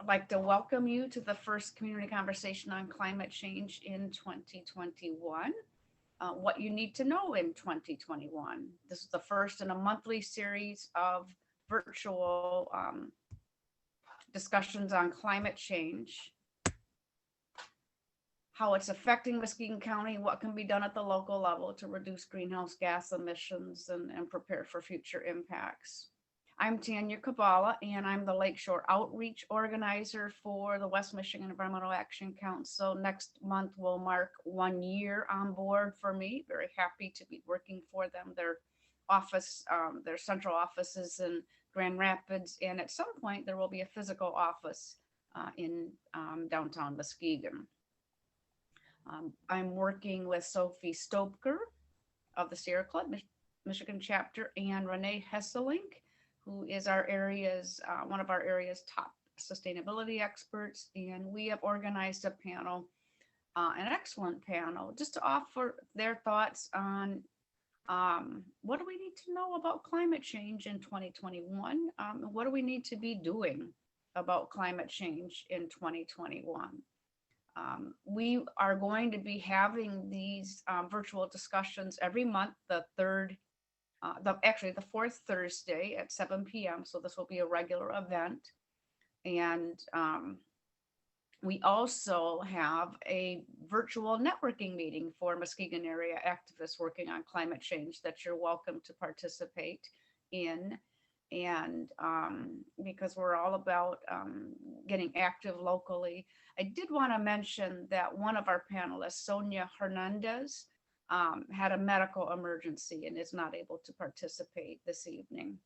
I'd like to welcome you to the first community conversation on climate change in 2021. What you need to know in 2021. This is the first in a monthly series of virtual discussions on climate change, how it's affecting Muskegon County, what can be done at the local level to reduce greenhouse gas emissions and prepare for future impacts. I'm Tanya Kabala, and I'm the Lakeshore Outreach Organizer for the West Michigan Environmental Action Council. Next month will mark 1 year on board for me. Very happy to be working for them. Their office, their central office is in Grand Rapids, and at some point there will be a physical office in downtown Muskegon. I'm working with Sophie Stopker of the Sierra Club, Michigan chapter, and Renee Hesselink, who is our area's, one of our area's top sustainability experts. And we have organized a panel, an excellent panel, just to offer their thoughts on what do we need to know about climate change in 2021? What do we need to be doing about climate change in 2021? We are going to be having these virtual discussions every month, the fourth Thursday at 7 p.m. So this will be a regular event. And we also have a virtual networking meeting for Muskegon area activists working on climate change that you're welcome to participate in. And because we're all about getting active locally. I did want to mention that one of our panelists, Sonia Hernandez, had a medical emergency and is not able to participate this evening.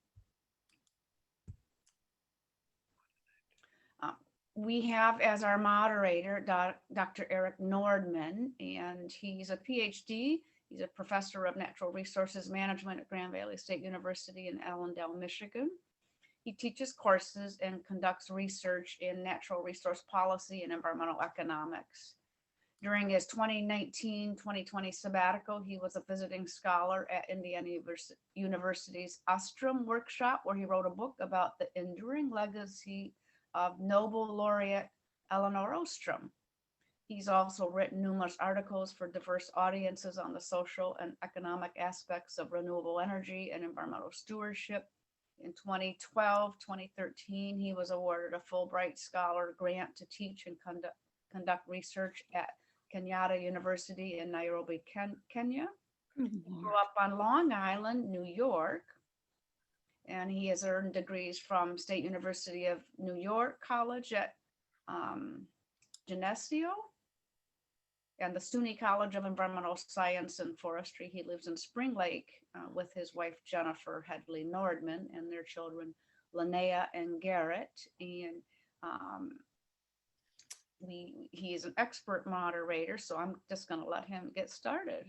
We have as our moderator, Dr. Eric Nordman, and he's a PhD. He's a professor of natural resources management at Grand Valley State University in Allendale, Michigan. He teaches courses and conducts research in natural resource policy and environmental economics. During his 2019-2020 sabbatical, he was a visiting scholar at Indiana University's Ostrom workshop, where he wrote a book about the enduring legacy of Nobel laureate Elinor Ostrom. He's also written numerous articles for diverse audiences on the social and economic aspects of renewable energy and environmental stewardship. In 2012-2013, he was awarded a Fulbright Scholar grant to teach and conduct research at Kenyatta University in Nairobi, Kenya. He grew up on Long Island, New York, and he has earned degrees from State University of New York College at Geneseo and the SUNY College of Environmental Science and Forestry. He lives in Spring Lake with his wife, Jennifer Headley Nordman, and their children, Linnea and Garrett. And he is an expert moderator, so I'm just going to let him get started.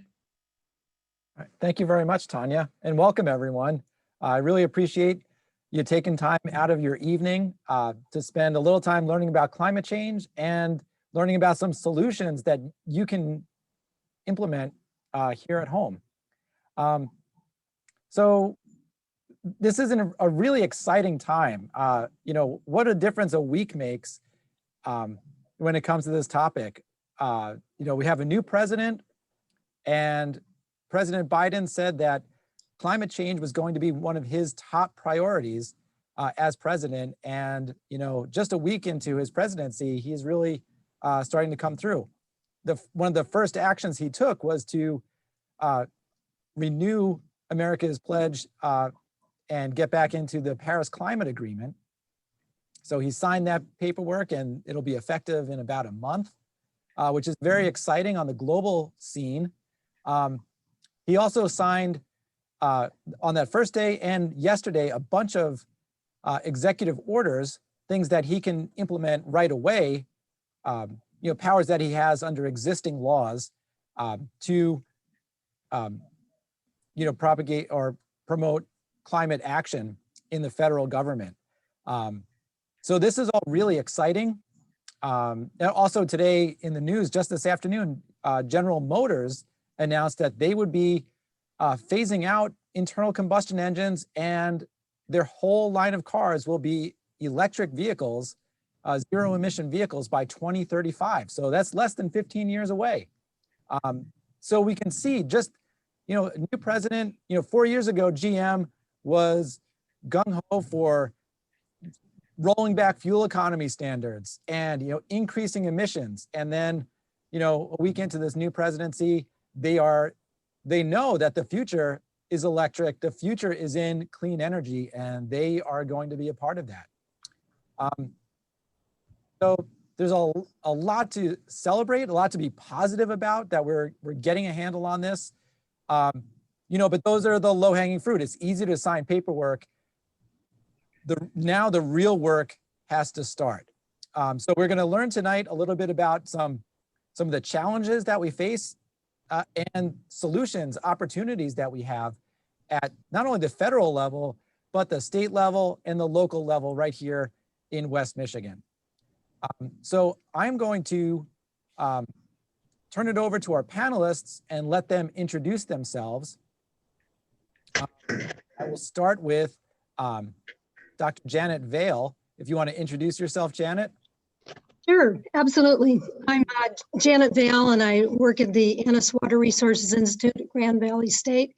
All right. Thank you very much, Tanya, and welcome everyone. I really appreciate you taking time out of your evening to spend a little time learning about climate change and learning about some solutions that you can implement here at home. So this is a really exciting time. You know, what a difference a week makes when it comes to this topic. You know, we have a new president, and President Biden said that climate change was going to be one of his top priorities as president. And, you know, just a week into his presidency, he's really starting to come through. One of the first actions he took was to renew America's pledge and get back into the Paris Climate Agreement. So he signed that paperwork, and it'll be effective in about a month, which is very exciting on the global scene. He also signed on that first day and yesterday a bunch of executive orders, things that he can implement right away, you know, powers that he has under existing laws to, you know, propagate or promote climate action in the federal government. So this is all really exciting. And also today in the news, just this afternoon, General Motors announced that they would be phasing out internal combustion engines, and their whole line of cars will be electric vehicles zero emission vehicles by 2035. So that's less than 15 years away. So we can see just, a new president, 4 years ago, GM was gung-ho for rolling back fuel economy standards and, increasing emissions. And then, a week into this new presidency, they know that the future is electric, the future is in clean energy, and they are going to be a part of that. So there's a lot to celebrate, a lot to be positive about, that we're getting a handle on this. But those are the low-hanging fruit. It's easy to sign paperwork. Now the real work has to start. So we're going to learn tonight a little bit about some of the challenges that we face and solutions, opportunities that we have at not only the federal level, but the state level and the local level right here in West Michigan. So I'm going to turn it over to our panelists and let them introduce themselves. I will start with Dr. Janet Vale. If you want to introduce yourself, Janet. Sure, absolutely. I'm Janet Vale, and I work at the Annis Water Resources Institute at Grand Valley State.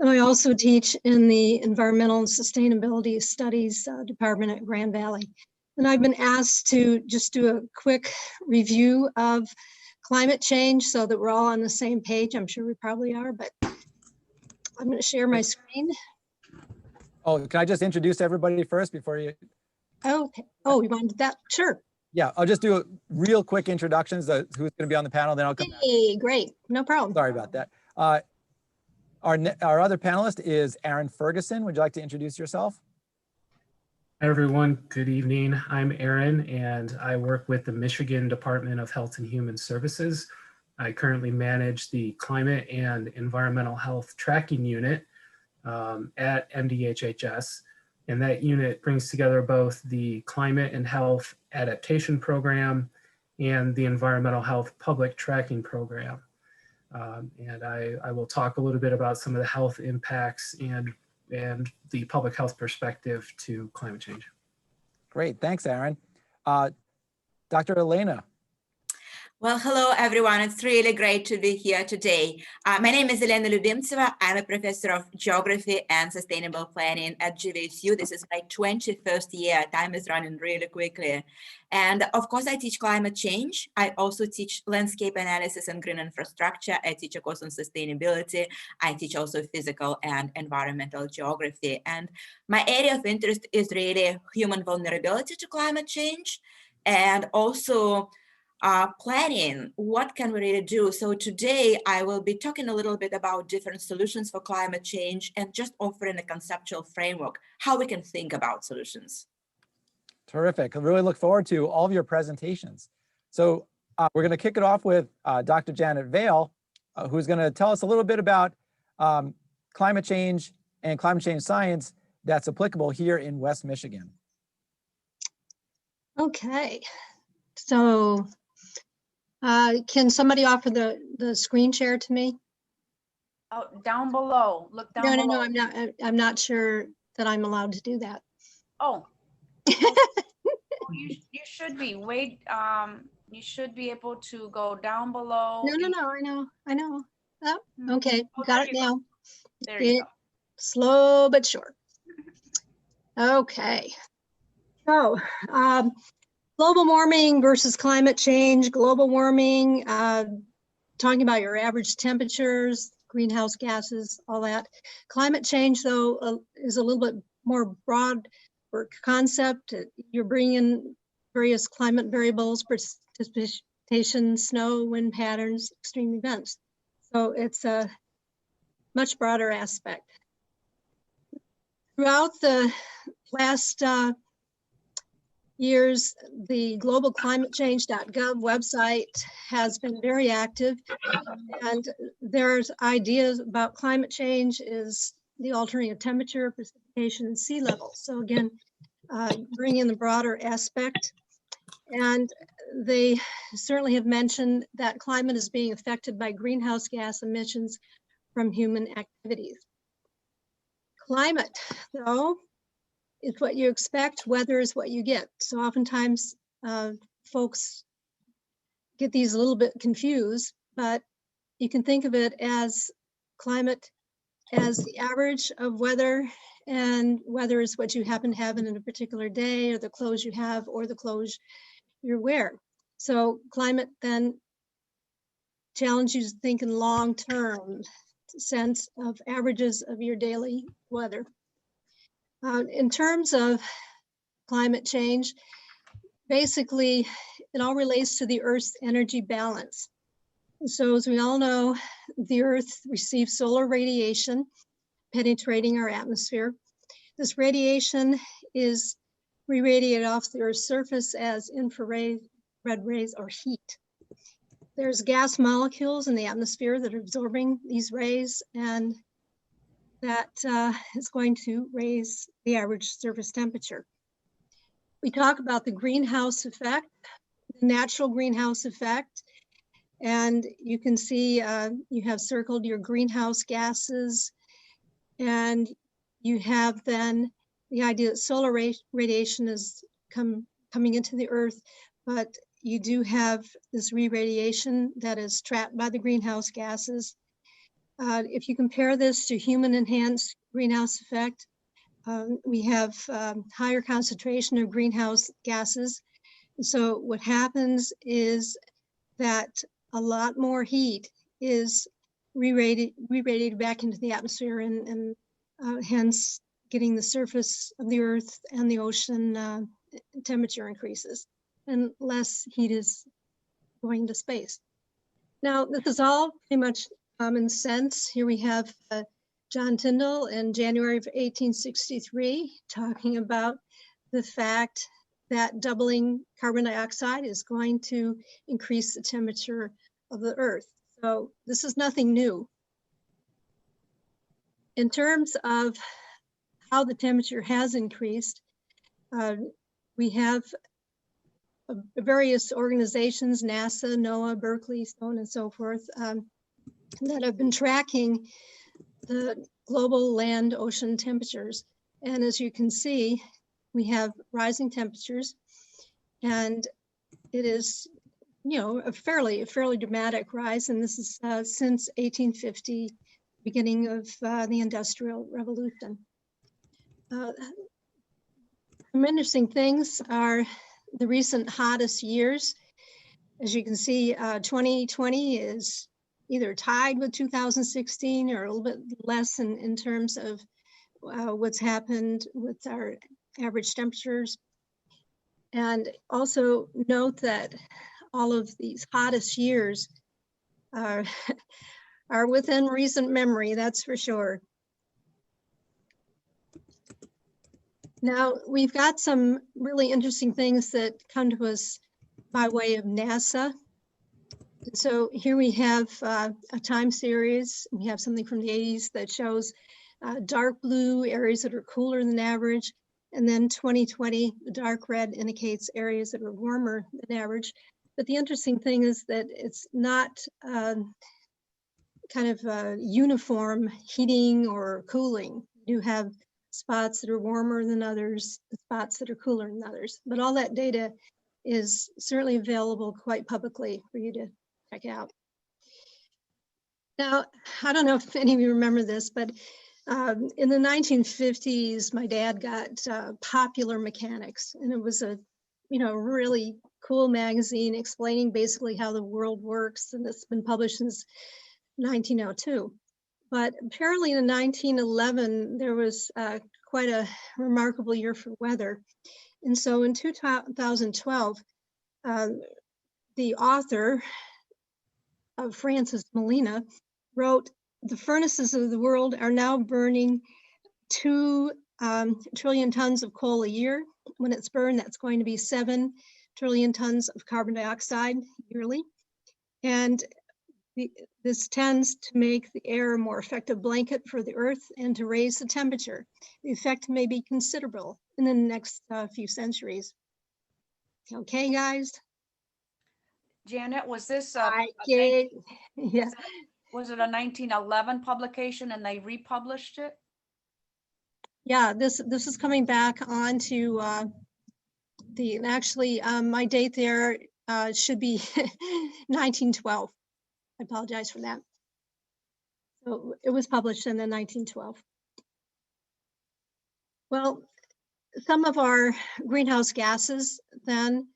And I also teach in the Environmental and Sustainability Studies Department at Grand Valley. And I've been asked to just do a quick review of climate change so that we're all on the same page. I'm sure we probably are, but I'm going to share my screen. Oh, can I just introduce everybody first before you? Okay. Oh, you wanted that? Sure. Yeah, I'll just do a real quick introductions of who's going to be on the panel, then I'll come back. Hey, great. No problem. Sorry about that. Our other panelist is Aaron Ferguson. Would you like to introduce yourself? Hi, everyone. Good evening. I'm Aaron, and I work with the Michigan Department of Health and Human Services. I currently manage the Climate and Environmental Health Tracking Unit at MDHHS. And that unit brings together both the Climate and Health Adaptation Program and the Environmental Health Public Tracking Program. And I will talk a little bit about some of the health impacts and the public health perspective to climate change. Great, thanks, Aaron. Dr. Elena. Well, hello, everyone. It's really great to be here today. My name is Elena Lubimtseva. I'm a professor of geography and sustainable planning at GVSU. This is my 21st year. Time is running really quickly. And of course, I teach climate change. I also teach landscape analysis and green infrastructure. I teach a course on sustainability. I teach also physical and environmental geography. And my area of interest is really human vulnerability to climate change, and also planning, what can we really do? So today I will be talking a little bit about different solutions for climate change and just offering a conceptual framework, how we can think about solutions. Terrific. I really look forward to all of your presentations. So we're going to kick it off with Dr. Janet Vale, who's going to tell us a little bit about climate change and climate change science that's applicable here in West Michigan. Okay, so can somebody offer the screen share to me? Oh, down below. Look down below. No, I'm not sure that I'm allowed to do that. Oh. you should be. Wait, you should be able to go down below. No, I know. Oh, okay, got it now. There you go. Slow but sure. Okay. So, global warming versus climate change. Global warming, talking about your average temperatures, greenhouse gases, all that. Climate change, though, is a little bit more broad for concept. You're bringing various climate variables, precipitation, snow, wind patterns, extreme events. So it's a much broader aspect. Throughout the last years, the globalclimatechange.gov website has been very active, and there's ideas about climate change is the altering of temperature, precipitation, and sea level. So again, bring in the broader aspect. And they certainly have mentioned that climate is being affected by greenhouse gas emissions from human activities. Climate, though, is what you expect, weather is what you get. So oftentimes folks get these a little bit confused, but you can think of it as climate as the average of weather, and weather is what you happen to have in a particular day, or the clothes you have, or the clothes you wear. So climate then challenges you to think in long-term sense of averages of your daily weather. In terms of climate change, basically it all relates to the Earth's energy balance. So as we all know, the Earth receives solar radiation penetrating our atmosphere. This radiation is re-radiated off the Earth's surface as infrared rays or heat. There's gas molecules in the atmosphere that are absorbing these rays, and that is going to raise the average surface temperature. We talk about the greenhouse effect, the natural greenhouse effect, and you can see you have circled your greenhouse gases, and you have then the idea that solar radiation is coming into the Earth, but you do have this re-radiation that is trapped by the greenhouse gases. If you compare this to human enhanced greenhouse effect, we have higher concentration of greenhouse gases. So what happens is that a lot more heat is re-radiated back into the atmosphere, and hence getting the surface of the Earth and the ocean temperature increases, and less heat is going to space. Now, this is all pretty much common sense. Here we have John Tyndall in January of 1863 talking about the fact that doubling carbon dioxide is going to increase the temperature of the Earth. So this is nothing new. In terms of how the temperature has increased, we have various organizations, NASA, NOAA, Berkeley, so on and so forth, that have been tracking the global land ocean temperatures. And as you can see, we have rising temperatures, and it is, you know, a fairly dramatic rise. And this is since 1850, beginning of the Industrial Revolution. Some interesting things are the recent hottest years. As you can see, 2020 is either tied with 2016 or a little bit less in terms of what's happened with our average temperatures. And also note that all of these hottest years are within recent memory, that's for sure. Now, we've got some really interesting things that come to us by way of NASA. So here we have a time series. We have something from the 80s that shows dark blue areas that are cooler than average. And then 2020, the dark red indicates areas that are warmer than average. But the interesting thing is that it's not kind of uniform heating or cooling. You have spots that are warmer than others, spots that are cooler than others. But all that data is certainly available quite publicly for you to check out. Now, I don't know if any of you remember this, but in the 1950s, my dad got Popular Mechanics, and it was a, you know, really cool magazine explaining basically how the world works, and it's been published since 1902. But apparently in 1911, there was quite a remarkable year for weather. And so in 2012, the author of Francis Molina wrote, "The furnaces of the world are now burning 2 trillion tons of coal a year. When it's burned, that's going to be 7 trillion tons of carbon dioxide yearly. And this tends to make the air a more effective blanket for the Earth and to raise the temperature. The effect may be considerable in the next few centuries." Okay, guys? Janet, was this Yeah. was it a 1911 publication and they republished it? Yeah, this is coming back onto and actually, my date there should be 1912. I apologize for that. So it was published in the 1912. Well, some of our greenhouse gases then,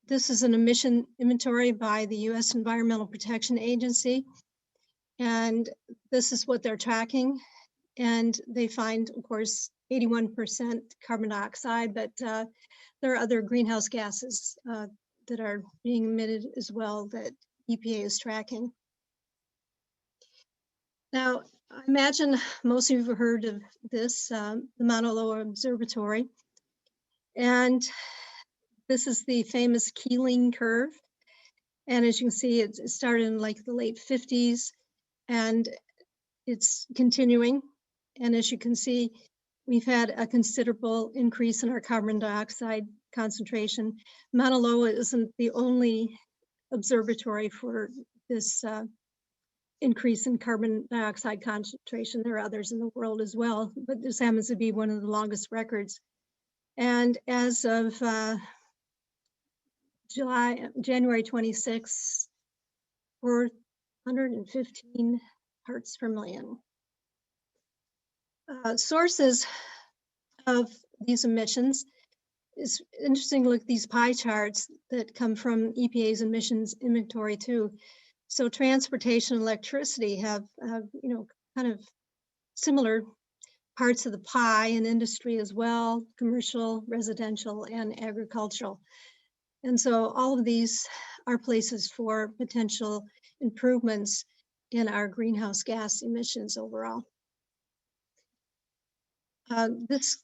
this is an emission inventory by the U.S. Environmental Protection Agency. And this is what they're tracking. And they find, of course, 81% carbon dioxide, but there are other greenhouse gases that are being emitted as well that EPA is tracking. Now, I imagine most of you have heard of this, the Mauna Loa Observatory. And this is the famous Keeling curve. And as you can see, it started in like the late 50s and it's continuing. And as you can see, we've had a considerable increase in our carbon dioxide concentration. Mauna Loa isn't the only observatory for this increase in carbon dioxide concentration. There are others in the world as well, but this happens to be one of the longest records. And as of January 26, 415 parts per million. Sources of these emissions, it's interesting to look at these pie charts that come from EPA's emissions inventory too. So transportation and electricity have kind of similar parts of the pie, and industry as well, commercial, residential, and agricultural. And so all of these are places for potential improvements in our greenhouse gas emissions overall. This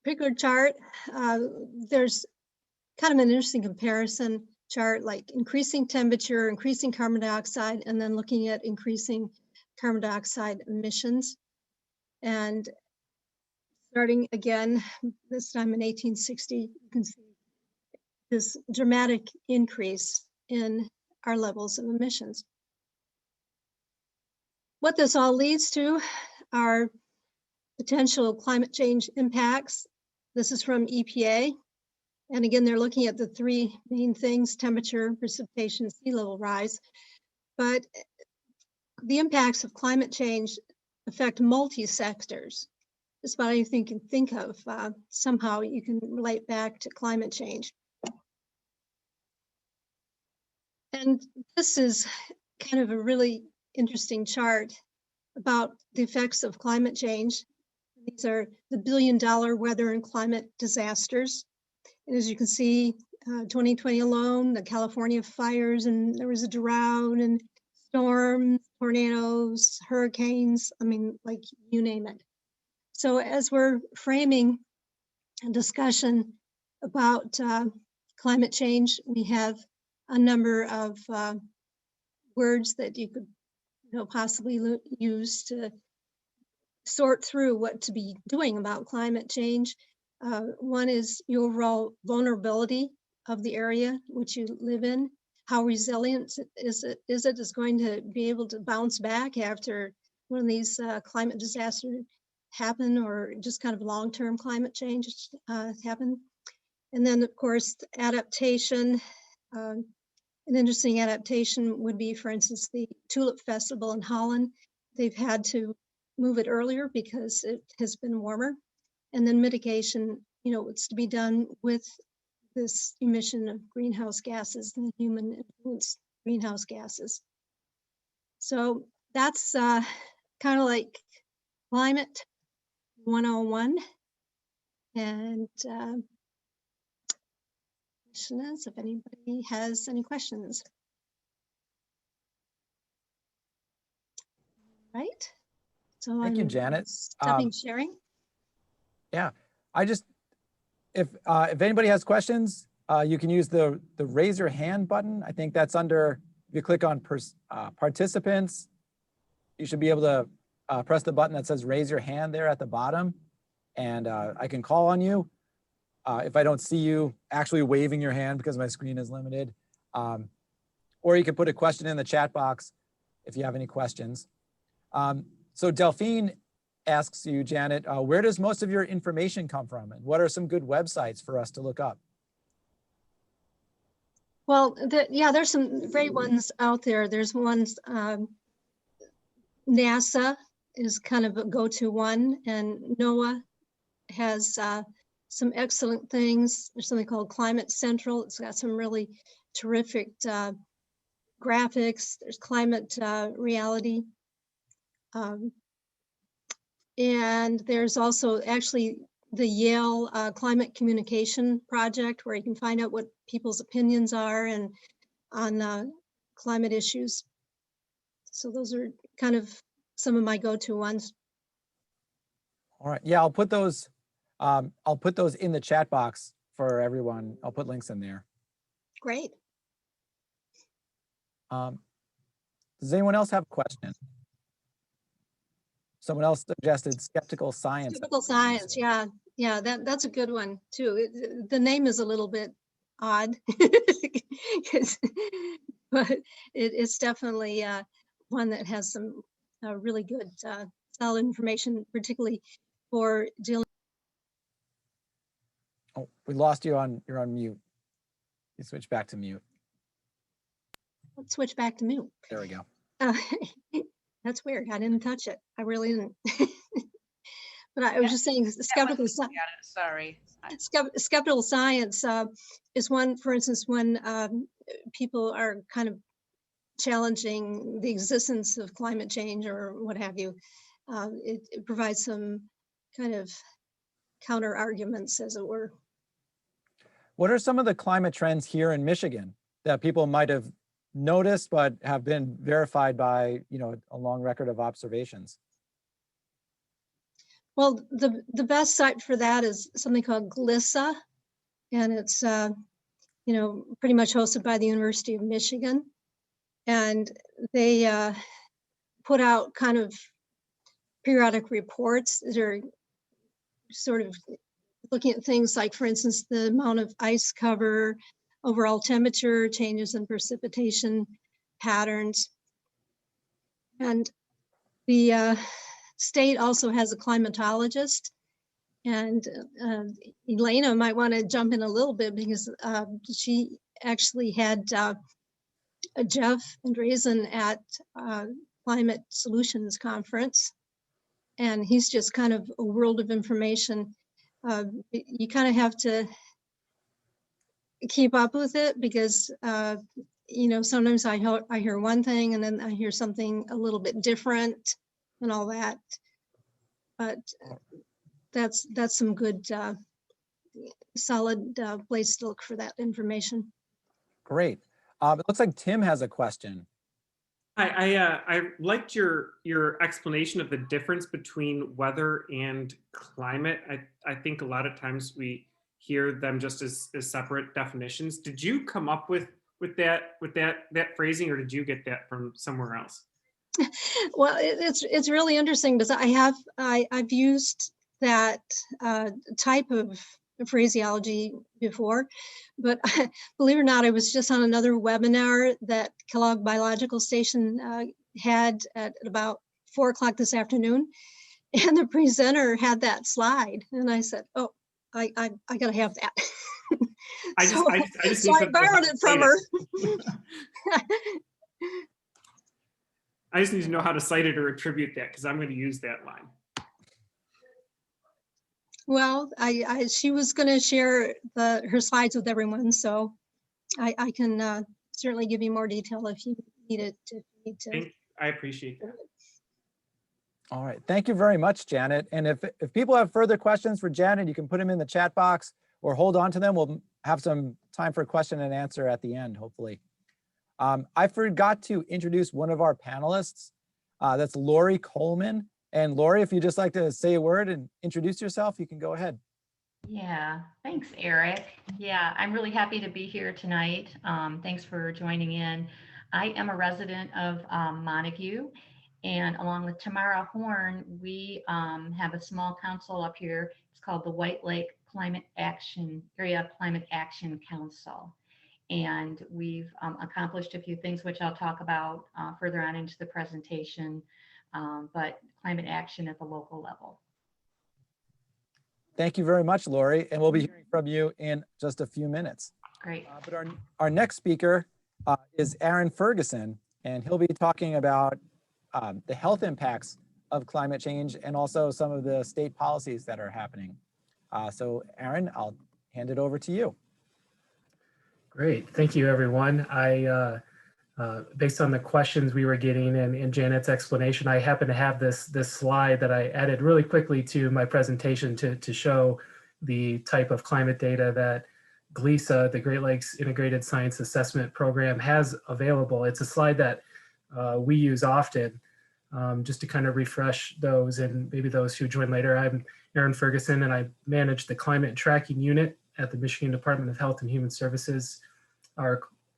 particular chart, there's kind of an interesting comparison chart, like increasing temperature, increasing carbon dioxide, and then looking at increasing carbon dioxide emissions. And starting again, this time in 1860, you can see this dramatic increase in our levels of emissions. What this all leads to are potential climate change impacts. This is from EPA. And again, they're looking at the three main things: temperature, precipitation, sea level rise. But the impacts of climate change affect multi-sectors. Just about anything you can think of, somehow you can relate back to climate change. And this is kind of a really interesting chart about the effects of climate change. These are the billion-dollar weather and climate disasters. And as you can see, 2020 alone, the California fires, and there was a drought and storms, tornadoes, hurricanes, I mean, like you name it. So as we're framing a discussion about climate change, we have a number of words that you could possibly use to sort through what to be doing about climate change. One is the overall vulnerability of the area which you live in. How resilient is it going to be able to bounce back after one of these climate disasters happen, or just kind of long-term climate change happen? And then, of course, adaptation. An interesting adaptation would be, for instance, the Tulip Festival in Holland. They've had to move it earlier because it has been warmer. And then mitigation, it's to be done with this emission of greenhouse gases and human influence greenhouse gases. So that's kind of like climate 101. And question is if anybody has any questions. Right. So Thank you, I'm Janet. stopping sharing. Yeah, if anybody has questions, you can use the raise your hand button. I think that's under, if you click on participants, you should be able to press the button that says raise your hand there at the bottom, and I can call on you if I don't see you actually waving your hand because my screen is limited. Or you can put a question in the chat box if you have any questions. So Delphine asks you, Janet, where does most of your information come from? And what are some good websites for us to look up? Well, yeah, there's some great ones out there. There's ones, NASA is kind of a go-to one, and NOAA has some excellent things. There's something called Climate Central. It's got some really terrific graphics. There's Climate Reality. And there's also actually the Yale Climate Communication Project, where you can find out what people's opinions are and on climate issues. So those are kind of some of my go-to ones. All right, yeah, I'll put those in the chat box for everyone. I'll put links in there. Great. Does anyone else have a question? Someone else suggested skeptical science. Typical science, yeah. Yeah, that's a good one too. The name is a little bit odd, but it's definitely one that has some really good solid information, particularly for dealing. Oh, we lost you you're on mute. You switch back to mute. Let's switch back to mute. There we go. That's weird. I didn't touch it. I really didn't. But I was just saying, skeptical science. Sorry. Skeptical science is one, for instance, when people are kind of challenging the existence of climate change or what have you. It provides some kind of counter arguments, as it were. What are some of the climate trends here in Michigan that people might have noticed but have been verified by, a long record of observations? Well, the best site for that is something called GLISA, and it's pretty much hosted by the University of Michigan, and they put out kind of periodic reports that are sort of looking at things like, for instance, the amount of ice cover, overall temperature, changes in precipitation patterns, and the state also has a climatologist, and Elena might want to jump in a little bit because she actually had Jeff Andreessen at Climate Solutions Conference, and he's just kind of a world of information. You kind of have to keep up with it because sometimes I hear one thing and then I hear something a little bit different and all that, but that's some good solid place to look for that information. Great. It looks like Tim has a question. I liked your explanation of the difference between weather and climate. I think a lot of times we hear them just as separate definitions. Did you come up with that phrasing, or did you get that from somewhere else? Well, it's really interesting because I've used that type of phraseology before, but believe it or not, I was just on another webinar that Kellogg Biological Station had at about 4 o'clock this afternoon, and the presenter had that slide, and I said, "Oh, I gotta have that." I borrowed it from her. I just need to know how to cite it or attribute that, because I'm going to use that line. Well, she was going to share her slides with everyone, so I can certainly give you more detail if you need it. I appreciate that. All right, thank you very much, Janet. And if people have further questions for Janet, you can put them in the chat box or hold on to them. We'll have some time for question and answer at the end, hopefully. I forgot to introduce one of our panelists. That's Lori Coleman. And Lori, if you'd just like to say a word and introduce yourself, you can go ahead. Yeah, thanks, Eric. Yeah, I'm really happy to be here tonight. Thanks for joining in. I am a resident of Montague, and along with Tamara Horn, we have a small council up here. It's called the White Lake Area Climate Action Council. And we've accomplished a few things, which I'll talk about further on into the presentation. but climate action at the local level. Thank you very much, Lori, and we'll be hearing from you in just a few minutes. Great. But our next speaker is Aaron Ferguson, and he'll be talking about the health impacts of climate change and also some of the state policies that are happening. So Aaron, I'll hand it over to you. Great. Thank you, everyone. Based on the questions we were getting and Janet's explanation, I happen to have this slide that I added really quickly to my presentation to show the type of climate data that GLESA, the Great Lakes Integrated Science Assessment Program, has available. It's a slide that we use often, just to kind of refresh those and maybe those who join later. I'm Aaron Ferguson, and I manage the Climate Tracking Unit at the Michigan Department of Health and Human Services.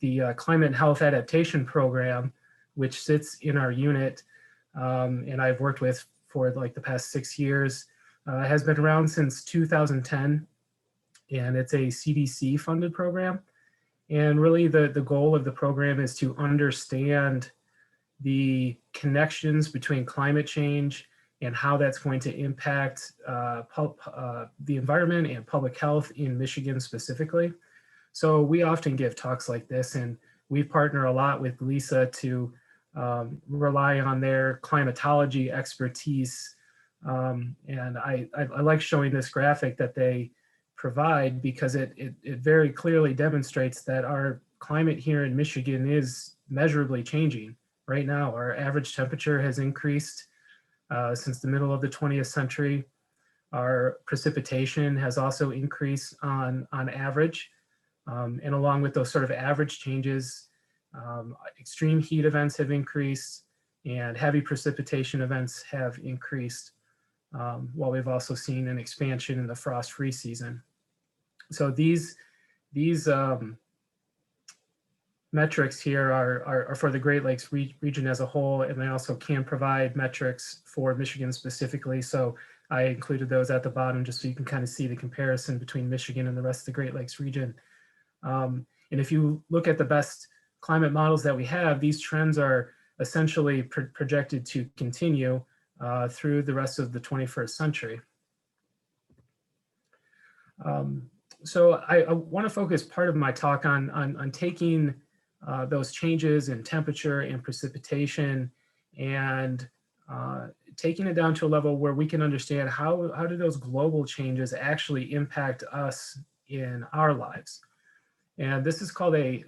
The Climate and Health Adaptation Program, which sits in our unit, and I've worked with for like the past 6 years, has been around since 2010, and it's a CDC funded program. And really the goal of the program is to understand the connections between climate change and how that's going to impact the environment and public health in Michigan specifically. So we often give talks like this, and we partner a lot with GLESA to rely on their climatology expertise. And I like showing this graphic that they provide because it very clearly demonstrates that our climate here in Michigan is measurably changing. Right now, our average temperature has increased since the middle of the 20th century. Our precipitation has also increased on average. And along with those sort of average changes, extreme heat events have increased and heavy precipitation events have increased, while we've also seen an expansion in the frost-free season. So these metrics here are for the Great Lakes region as a whole, and they also can provide metrics for Michigan specifically. So I included those at the bottom just so you can kind of see the comparison between Michigan and the rest of the Great Lakes region. And if you look at the best climate models that we have, these trends are essentially projected to continue through the rest of the 21st century. So I want to focus part of my talk on taking those changes in temperature and precipitation and taking it down to a level where we can understand how do those global changes actually impact us in our lives. And this is called a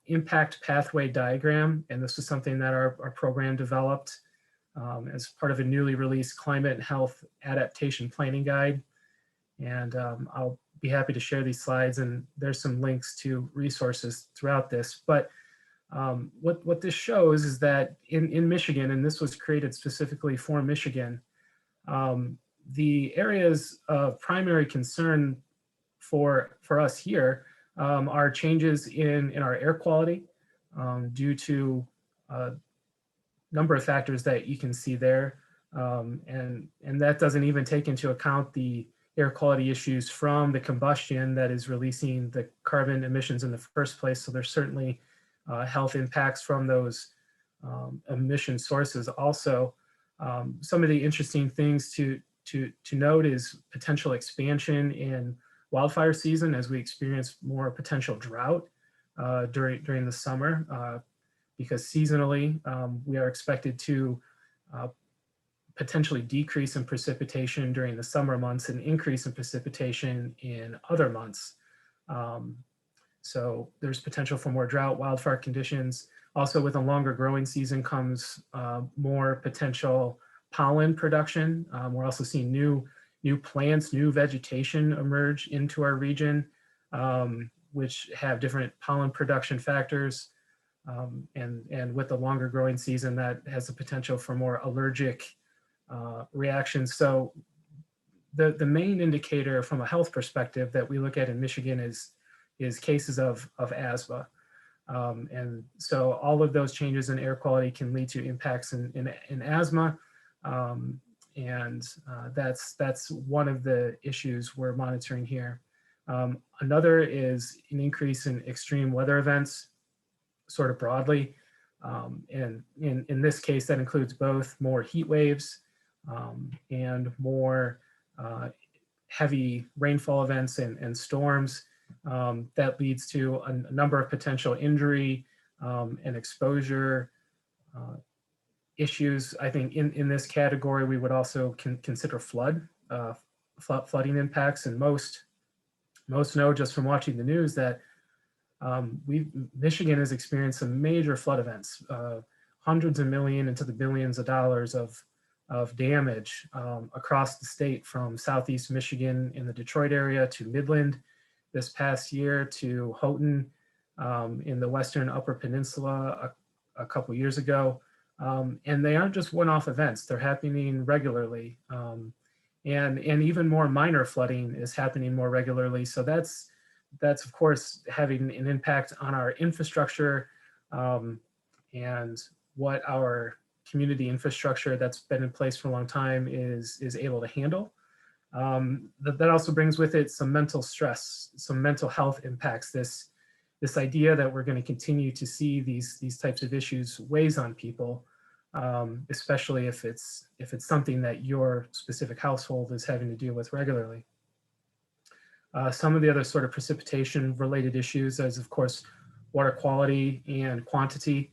impact pathway diagram. And this is something that our program developed as part of a newly released climate and health adaptation planning guide. And I'll be happy to share these slides, and there's some links to resources throughout this. But what this shows is that in Michigan, and this was created specifically for Michigan, the areas of primary concern for us here are changes in our air quality due to a number of factors that you can see there. And that doesn't even take into account the air quality issues from the combustion that is releasing the carbon emissions in the first place. So there's certainly health impacts from those emission sources. Also, some of the interesting things to note is potential expansion in wildfire season as we experience more potential drought during the summer, because seasonally we are expected to potentially decrease in precipitation during the summer months and increase in precipitation in other months. So there's potential for more drought, wildfire conditions. Also, with a longer growing season comes more potential pollen production. We're also seeing new plants, new vegetation emerge into our region, which have different pollen production factors. And with the longer growing season, that has the potential for more allergic reactions. So the main indicator from a health perspective that we look at in Michigan is cases of asthma. And so all of those changes in air quality can lead to impacts in asthma. And that's one of the issues we're monitoring here. Another is an increase in extreme weather events, sort of broadly. And in this case, that includes both more heat waves and more heavy rainfall events and storms. That leads to a number of potential injury and exposure issues. I think in this category, we would also consider flooding impacts. And most know just from watching the news that Michigan has experienced some major flood events, hundreds of millions into the billions of dollars of damage across the state, from Southeast Michigan in the Detroit area to Midland this past year to Houghton in the Western Upper Peninsula a couple years ago. And they aren't just one-off events, they're happening regularly. And even more minor flooding is happening more regularly. So that's of course having an impact on our infrastructure and what our community infrastructure that's been in place for a long time is able to handle. That also brings with it some mental stress, some mental health impacts. This idea that we're going to continue to see these types of issues weighs on people, especially if it's something that your specific household is having to deal with regularly. Some of the other sort of precipitation related issues is, of course, water quality and quantity.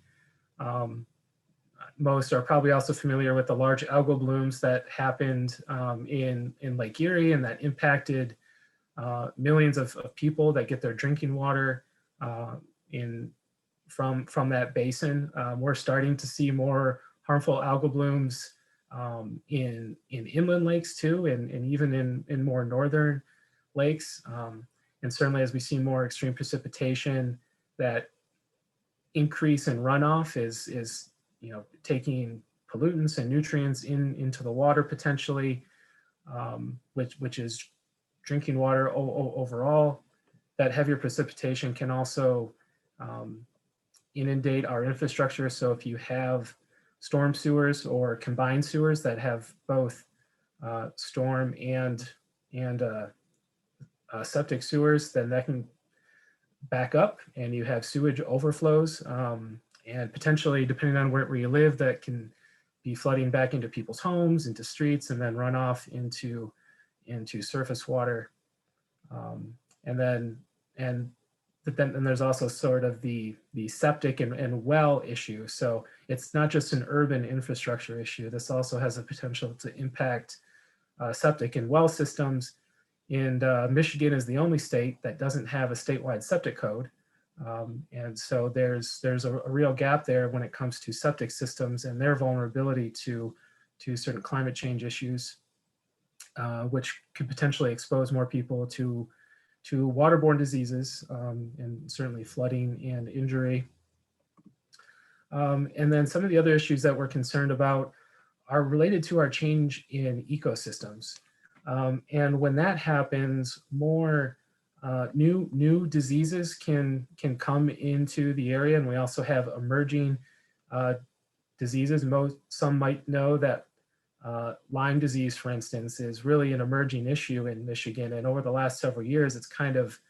Most are probably also familiar with the large algal blooms that happened in Lake Erie and that impacted millions of people that get their drinking water from that basin. We're starting to see more harmful algal blooms in inland lakes too, and even in more northern lakes. And certainly as we see more extreme precipitation, that increase in runoff is taking pollutants and nutrients into the water potentially, which is drinking water overall. That heavier precipitation can also inundate our infrastructure. So if you have storm sewers or combined sewers that have both storm and septic sewers, then that can back up and you have sewage overflows. And potentially, depending on where you live, that can be flooding back into people's homes, into streets, and then run off into surface water. And then there's also sort of the septic and well issue. So it's not just an urban infrastructure issue. This also has the potential to impact septic and well systems. And Michigan is the only state that doesn't have a statewide septic code. And so there's a real gap there when it comes to septic systems and their vulnerability to certain climate change issues, which could potentially expose more people to waterborne diseases and certainly flooding and injury. And then some of the other issues that we're concerned about are related to our change in ecosystems. And when that happens, more new diseases can come into the area, and we also have emerging diseases. Some might know that Lyme disease, for instance, is really an emerging issue in Michigan, and over the last several years, it's kind of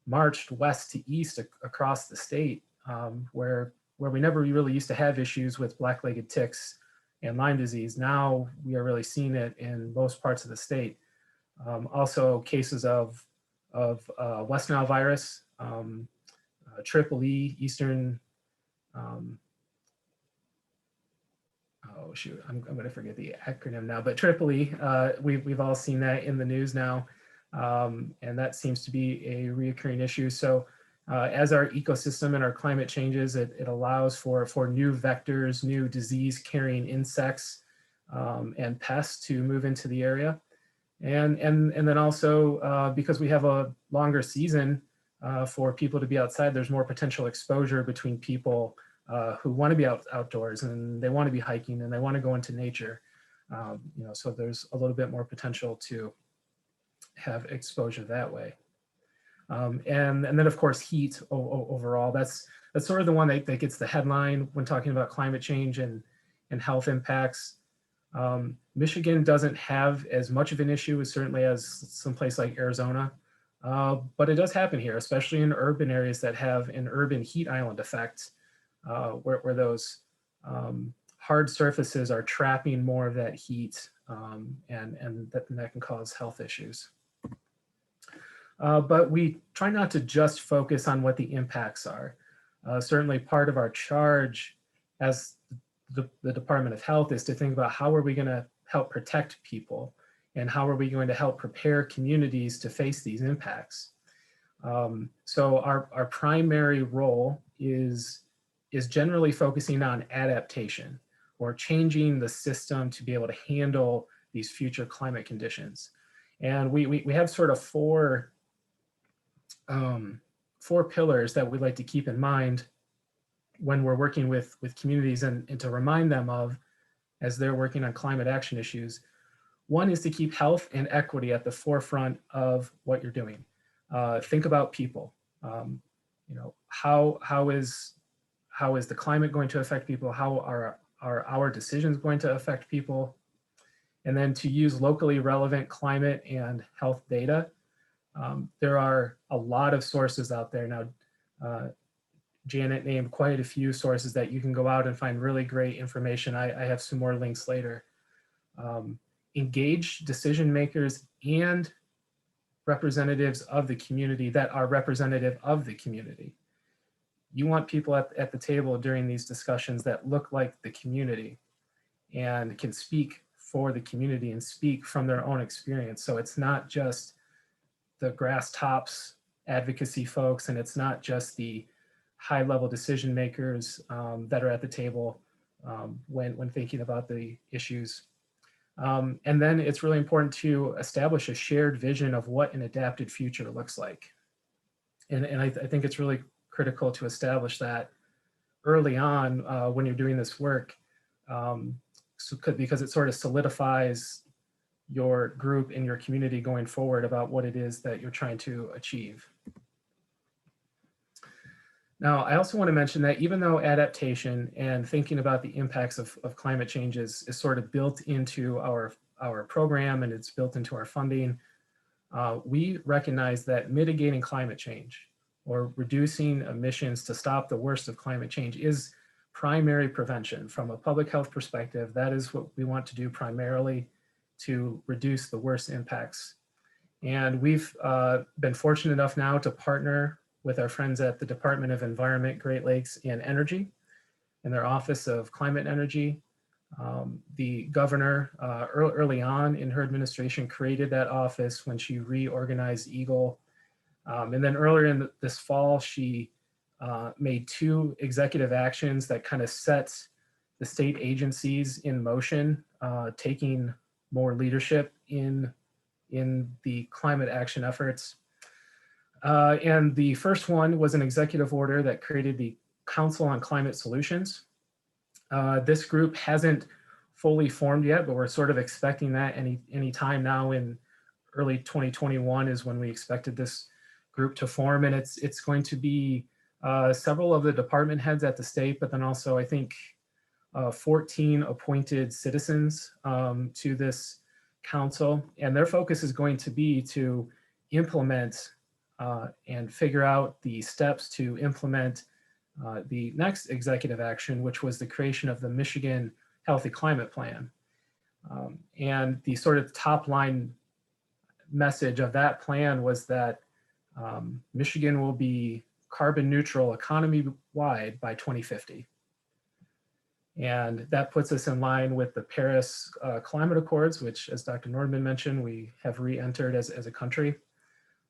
marched west to east across the state, where we never really used to have issues with black-legged ticks and Lyme disease. Now we are really seeing it in most parts of the state. Also, cases of West Nile virus, triple E, Eastern, oh shoot, I'm going to forget the acronym now, but triple E, we've all seen that in the news now, and that seems to be a reoccurring issue. So as our ecosystem and our climate changes, it allows for new vectors, new disease-carrying insects and pests to move into the area. And then also because we have a longer season for people to be outside, there's more potential exposure between people who want to be outdoors and they want to be hiking and they want to go into nature. So there's a little bit more potential to have exposure that way. And then of course heat overall. That's sort of the one that gets the headline when talking about climate change and health impacts. Michigan doesn't have as much of an issue as certainly as someplace like Arizona, but it does happen here, especially in urban areas that have an urban heat island effect. where those hard surfaces are trapping more of that heat, and that can cause health issues. But we try not to just focus on what the impacts are. Certainly part of our charge as the Department of Health is to think about how are we going to help protect people, and how are we going to help prepare communities to face these impacts. So our primary role is generally focusing on adaptation, or changing the system to be able to handle these future climate conditions. And we have sort of four pillars that we'd like to keep in mind when we're working with communities, and to remind them of as they're working on climate action issues. One is to keep health and equity at the forefront of what you're doing. Think about people. How is the climate going to affect people? How are our decisions going to affect people? And then to use locally relevant climate and health data. There are a lot of sources out there now. Janet named quite a few sources that you can go out and find really great information. I have some more links later. Engage decision makers and representatives of the community that are representative of the community. You want people at the table during these discussions that look like the community and can speak for the community and speak from their own experience. So it's not just the grass tops advocacy folks, and it's not just the high level decision makers that are at the table when thinking about the issues. And then it's really important to establish a shared vision of what an adapted future looks like. And I think it's really critical to establish that early on when you're doing this work, because it sort of solidifies your group and your community going forward about what it is that you're trying to achieve. Now, I also want to mention that even though adaptation and thinking about the impacts of climate change is sort of built into our program and it's built into our funding, we recognize that mitigating climate change or reducing emissions to stop the worst of climate change is primary prevention. From a public health perspective, that is what we want to do primarily to reduce the worst impacts. And we've been fortunate enough now to partner with our friends at the Department of Environment, Great Lakes and Energy in their Office of Climate Energy. The governor early on in her administration created that office when she reorganized EGLE. And then earlier in this fall, she made 2 executive actions that kind of set the state agencies in motion, taking more leadership in the climate action efforts. And the first one was an executive order that created the Council on Climate Solutions. This group hasn't fully formed yet, but we're sort of expecting that any time now in early 2021 is when we expected this group to form. And it's going to be several of the department heads at the state, but then also I think 14 appointed citizens to this council. And their focus is going to be to implement and figure out the steps to implement the next executive action, which was the creation of the Michigan Healthy Climate Plan. And the sort of top line message of that plan was that Michigan will be carbon neutral economy-wide by 2050. And that puts us in line with the Paris Climate Accords, which, as Dr. Nordman mentioned, we have re-entered as a country.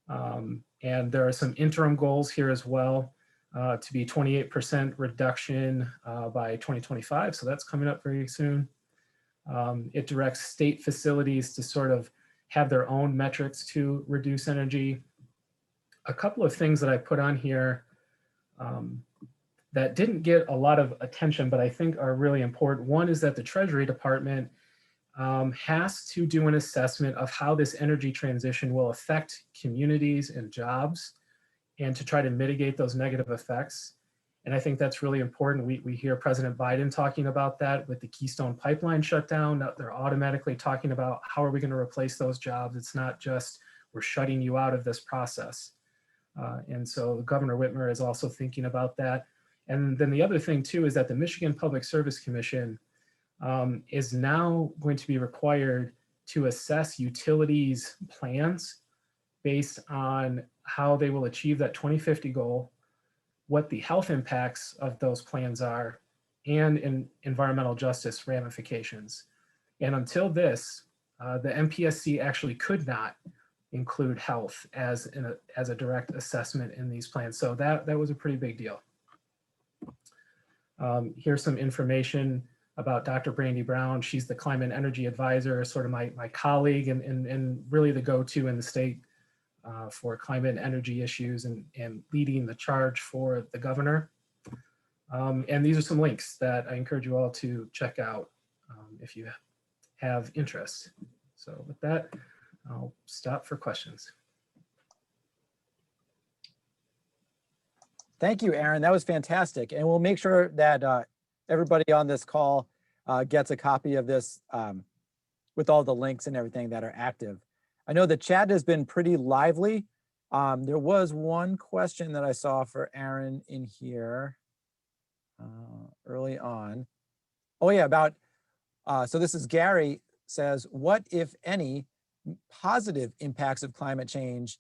And there are some interim goals here as well, to be 28% reduction by 2025. So that's coming up very soon. It directs state facilities to sort of have their own metrics to reduce energy. A couple of things that I put on here that didn't get a lot of attention, but I think are really important. One is that the Treasury Department has to do an assessment of how this energy transition will affect communities and jobs, and to try to mitigate those negative effects. And I think that's really important. We hear President Biden talking about that with the Keystone Pipeline shutdown. They're automatically talking about how are we going to replace those jobs. It's not just we're shutting you out of this process. And so Governor Whitmer is also thinking about that. And then the other thing too is that the Michigan Public Service Commission is now going to be required to assess utilities plans based on how they will achieve that 2050 goal, what the health impacts of those plans are, and in environmental justice ramifications. And until this, the MPSC actually could not include health as a direct assessment in these plans. So that was a pretty big deal. Here's some information about Dr. Brandy Brown. She's the climate and energy advisor, sort of my colleague and really the go-to in the state for climate and energy issues and leading the charge for the governor. And these are some links that I encourage you all to check out if you have interest. So with that, I'll stop for questions. Thank you, Aaron. That was fantastic. And we'll make sure that everybody on this call gets a copy of this with all the links and everything that are active. I know the chat has been pretty lively. There was one question that I saw for Aaron in here early on. Oh yeah, about, so this is Gary says, what if any positive impacts of climate change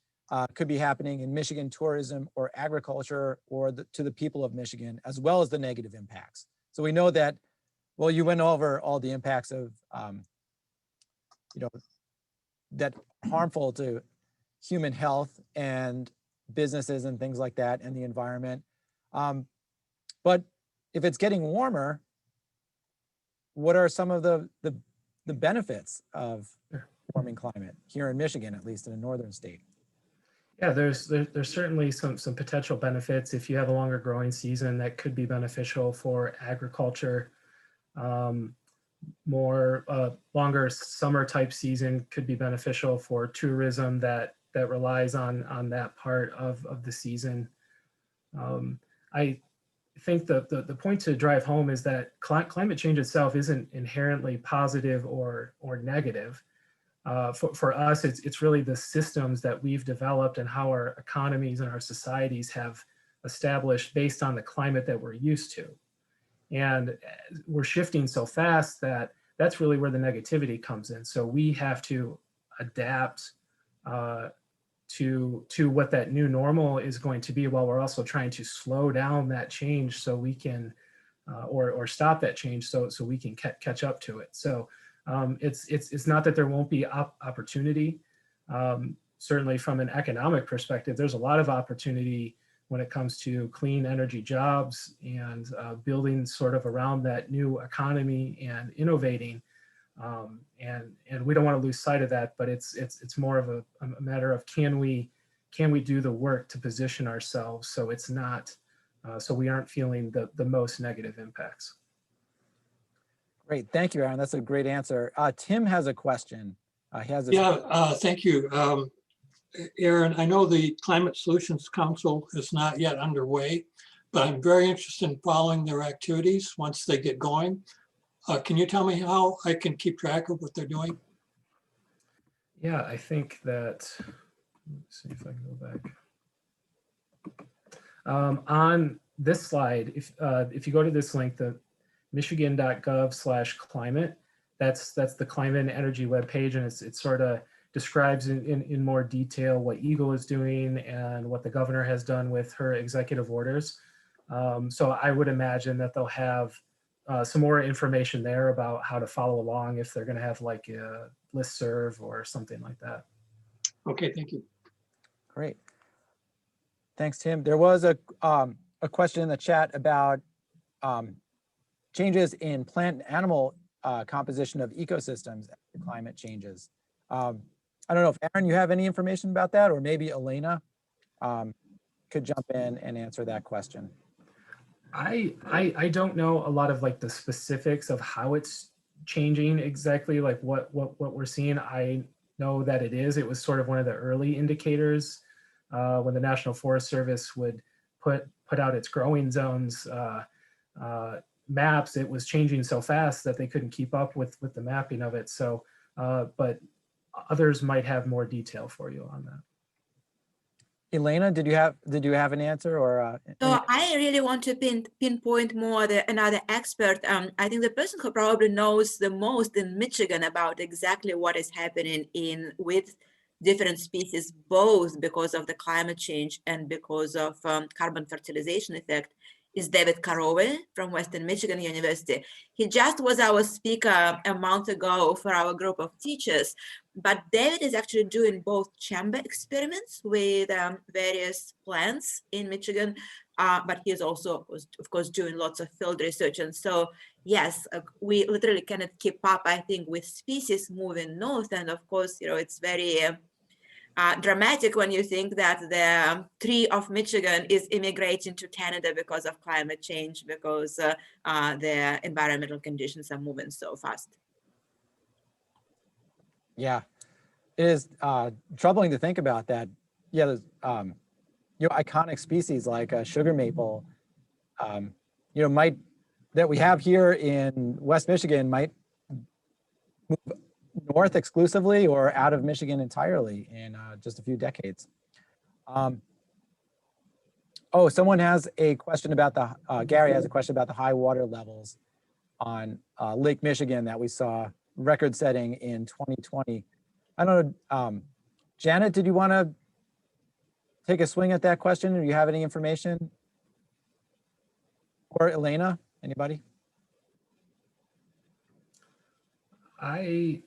could be happening in Michigan tourism or agriculture or to the people of Michigan, as well as the negative impacts? So we know that, well, you went over all the impacts of, that harmful to human health and businesses and things like that and the environment. But if it's getting warmer, what are some of the benefits of warming climate here in Michigan, at least in a northern state? Yeah, there's certainly some potential benefits. If you have a longer growing season, that could be beneficial for agriculture. Longer summer type season could be beneficial for tourism that relies on that part of the season. I think the point to drive home is that climate change itself isn't inherently positive or negative. For us, it's really the systems that we've developed and how our economies and our societies have established based on the climate that we're used to. And we're shifting so fast that that's really where the negativity comes in. So we have to adapt to what that new normal is going to be, while we're also trying to slow down that change so we can, or stop that change so we can catch up to it. So it's not that there won't be opportunity. Certainly from an economic perspective, there's a lot of opportunity when it comes to clean energy jobs and building sort of around that new economy and innovating. And we don't want to lose sight of that, but it's more of a matter of can we do the work to position ourselves so it's not, so we aren't feeling the most negative impacts. Great, thank you, Aaron. That's a great answer. Tim has a question. Thank you. Aaron, I know the Climate Solutions Council is not yet underway, but I'm very interested in following their activities once they get going. Can you tell me how I can keep track of what they're doing? Yeah, I think that, let's see if I can go back. On this slide, if you go to this link, the michigan.gov/climate, that's the climate and energy webpage, and it sort of describes in more detail what Eagle is doing and what the governor has done with her executive orders. So I would imagine that they'll have some more information there about how to follow along if they're going to have like a listserv or something like that. Okay, thank you. Great. Thanks, Tim. There was a question in the chat about changes in plant and animal composition of ecosystems as the climate changes. I don't know if Aaron, you have any information about that, or maybe Elena could jump in and answer that question. I don't know a lot of like the specifics of how it's changing exactly, like what we're seeing. I know that it was sort of one of the early indicators when the National Forest Service would put out its growing zones maps. It was changing so fast that they couldn't keep up with the mapping of it. So, but others might have more detail for you on that. Elena, did you have an answer or? So I really want to pinpoint more another expert. I think the person who probably knows the most in Michigan about exactly what is happening with different species, both because of the climate change and because of carbon fertilization effect, is David Karowe from Western Michigan University. He just was our speaker a month ago for our group of teachers, but David is actually doing both chamber experiments with various plants in Michigan, but he's also, of course, doing lots of field research. And so, yes, we literally cannot keep up, I think, with species moving north. And of course, it's very dramatic when you think that the tree of Michigan is immigrating to Canada because of climate change, because the environmental conditions are moving so fast. Yeah, it is troubling to think about that. Yeah, there's iconic species like sugar maple, that we have here in West Michigan might move north exclusively or out of Michigan entirely in just a few decades. Someone has a question about Gary has a question about the high water levels on Lake Michigan that we saw record setting in 2020. I don't know, Janet, did you want to take a swing at that question? Or do you have any information? Or Elena, anybody? I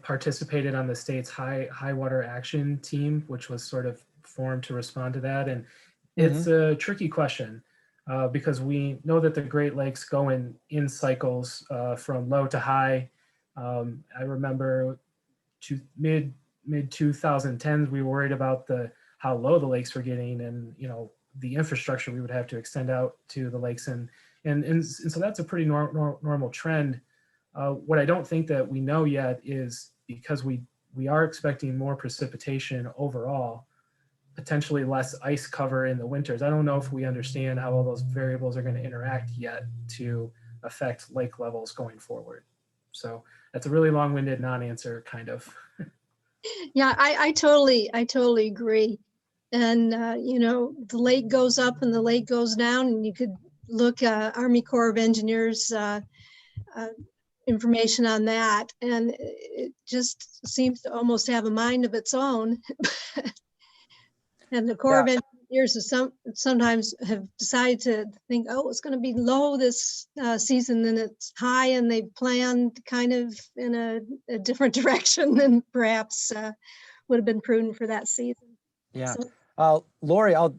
participated on the state's high water action team, which was sort of formed to respond to that. And it's a tricky question because we know that the Great Lakes go in cycles from low to high. I remember mid 2010s, we were worried about how low the lakes were getting and, the infrastructure we would have to extend out to the lakes. And so that's a pretty normal trend. What I don't think that we know yet is because we are expecting more precipitation overall, potentially less ice cover in the winters. I don't know if we understand how all those variables are going to interact yet to affect lake levels going forward. So that's a really long-winded non-answer kind of. Yeah, I totally agree. And, the lake goes up and the lake goes down, and you could look Army Corps of Engineers information on that. And it just seems to almost have a mind of its own. And the Corps of Engineers sometimes have decided to think, it's going to be low this season, and it's high, and they planned kind of in a different direction than perhaps would have been prudent for that season. Yeah. So, Lori, I'll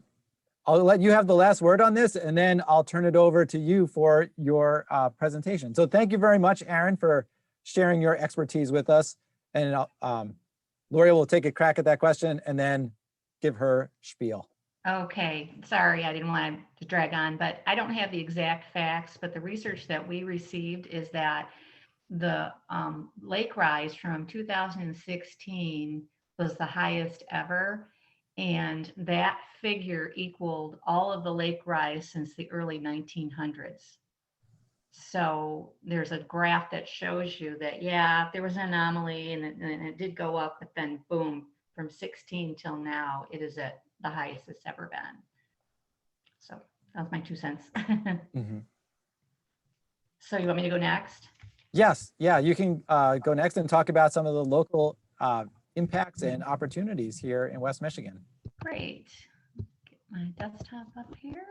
let you have the last word on this, and then I'll turn it over to you for your presentation. So thank you very much, Aaron, for sharing your expertise with us. And Lori will take a crack at that question and then give her spiel. Okay, sorry, I didn't want to drag on, but I don't have the exact facts, but the research that we received is that the lake rise from 2016 was the highest ever. And that figure equaled all of the lake rise since the early 1900s. So there's a graph that shows you that, yeah, there was an anomaly and it did go up, but then boom, from 16 till now, it is at the highest it's ever been. So that was my 2 cents. So you want me to go next? Yes, yeah, you can go next and talk about some of the local impacts and opportunities here in West Michigan. Great. Get my desktop up here.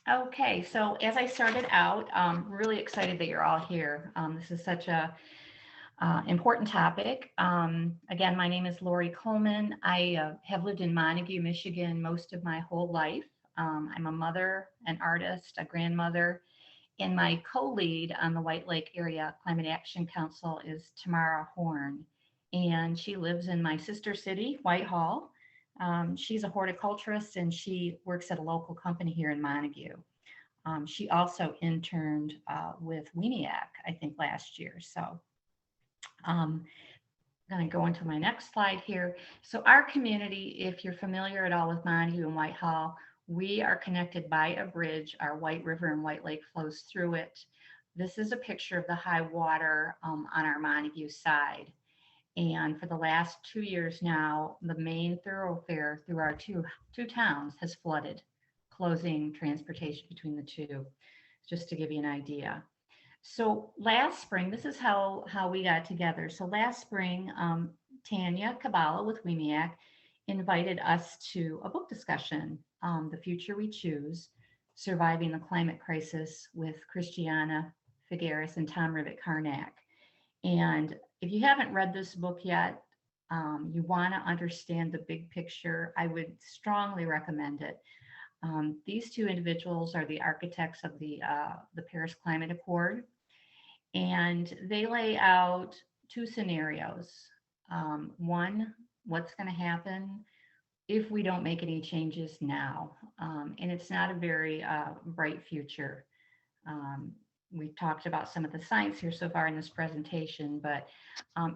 Okay, so as I started out, really excited that you're all here. This is such a important topic. Again, my name is Lori Coleman. I have lived in Montague, Michigan most of my whole life. I'm a mother, an artist, a grandmother, and my co-lead on the White Lake Area Climate Action Council is Tamara Horn, and she lives in my sister city, Whitehall. She's a horticulturist and she works at a local company here in Montague. She also interned with WENIAC, I think last year. So I'm going to go into my next slide here. So our community, if you're familiar at all with Montague and Whitehall, we are connected by a bridge. Our White River and White Lake flows through it. This is a picture of the high water on our Montague side. And for the last 2 years now, the main thoroughfare through our two towns has flooded, closing transportation between the two, just to give you an idea. So last spring, this is how we got together. So last spring, Tanya Kabala with WEMIAC invited us to a book discussion, The Future We Choose, Surviving the Climate Crisis with Christiana Figueres and Tom Rivett-Carnac. And if you haven't read this book yet, you want to understand the big picture, I would strongly recommend it. These two individuals are the architects of the Paris Climate Accord, and they lay out two scenarios. One, what's going to happen if we don't make any changes now? And it's not a very bright future. We've talked about some of the science here so far in this presentation, but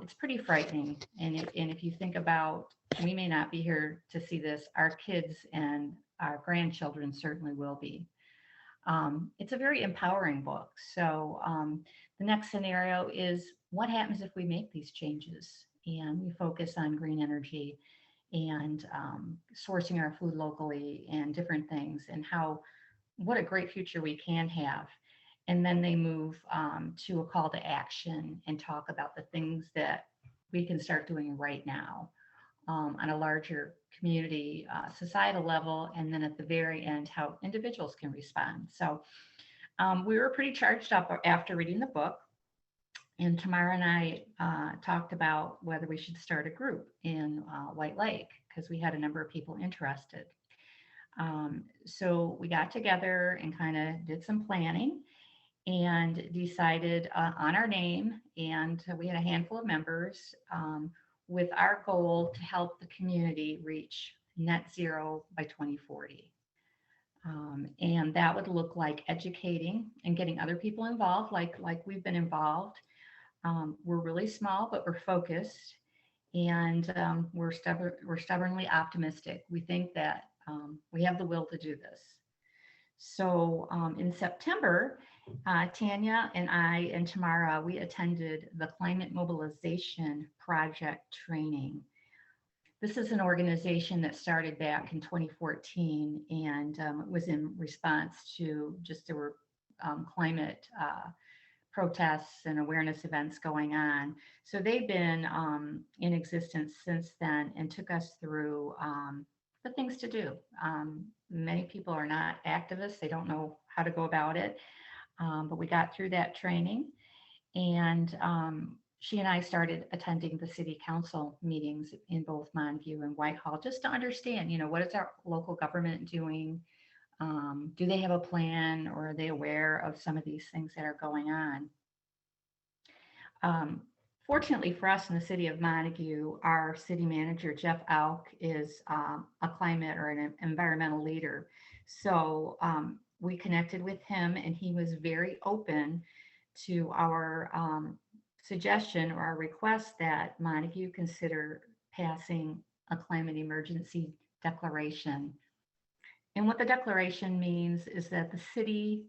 it's pretty frightening. And if you think about, we may not be here to see this, our kids and our grandchildren certainly will be. It's a very empowering book. So the next scenario is, what happens if we make these changes and we focus on green energy and sourcing our food locally and different things, and what a great future we can have. And then they move to a call to action and talk about the things that we can start doing right now on a larger community, societal level. And then at the very end, how individuals can respond. So we were pretty charged up after reading the book. And Tamara and I talked about whether we should start a group in White Lake, because we had a number of people interested. So we got together and kind of did some planning and decided on our name. And we had a handful of members with our goal to help the community reach net zero by 2040. And that would look like educating and getting other people involved, like we've been involved. We're really small, but we're focused, and we're stubbornly optimistic. We think that we have the will to do this. So in September, Tanya and I and Tamara, we attended the Climate Mobilization Project training. This is an organization that started back in 2014, and it was in response to there were climate protests and awareness events going on. So they've been in existence since then and took us through the things to do. Many people are not activists. They don't know how to go about it. But we got through that training, and she and I started attending the city council meetings in both Montague and Whitehall, just to understand, what is our local government doing? Do they have a plan, or are they aware of some of these things that are going on? Fortunately for us in the city of Montague, our city manager, Jeff Alk, is a climate or an environmental leader. So we connected with him, and he was very open to our suggestion or our request that Montague consider passing a climate emergency declaration. And what the declaration means is that the city